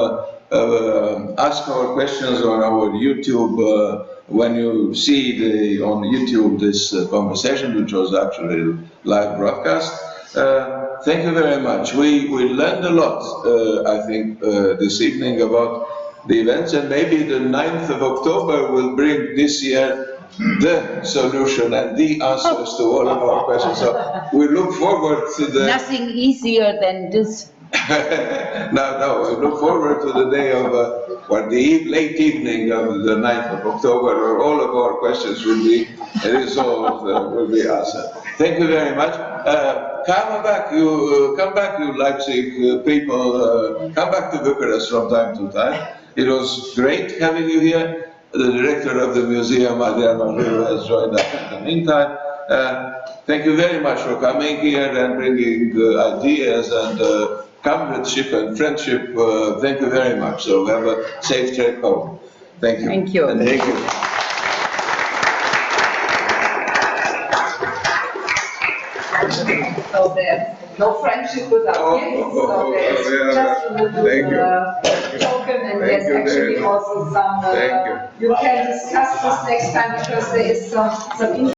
ask our questions on our YouTube. When you see on YouTube this conversation, which was actually live broadcast. Thank you very much. We learned a lot, I think, this evening about the events, and maybe the 9th of October will bring this year the solution and the answers to all of our questions. So we look forward to the... Nothing easier than this. No, we look forward to the day of, the late evening of the 9th of October, where all of our questions will be resolved, will be answered. Thank you very much. Come back, you Leipzig people, come back to Bucharest from time to time. It was great having you here. The director of the museum, Adrian, has joined us in the meantime. Thank you very much for coming here and bringing ideas and comradeship and friendship. Thank you very much. So have a safe trip home. Thank you. Thank you. And thank you. So there's no friendship without gifts, so there's just a little token, and there's actually also some, you can discuss this next time because there is some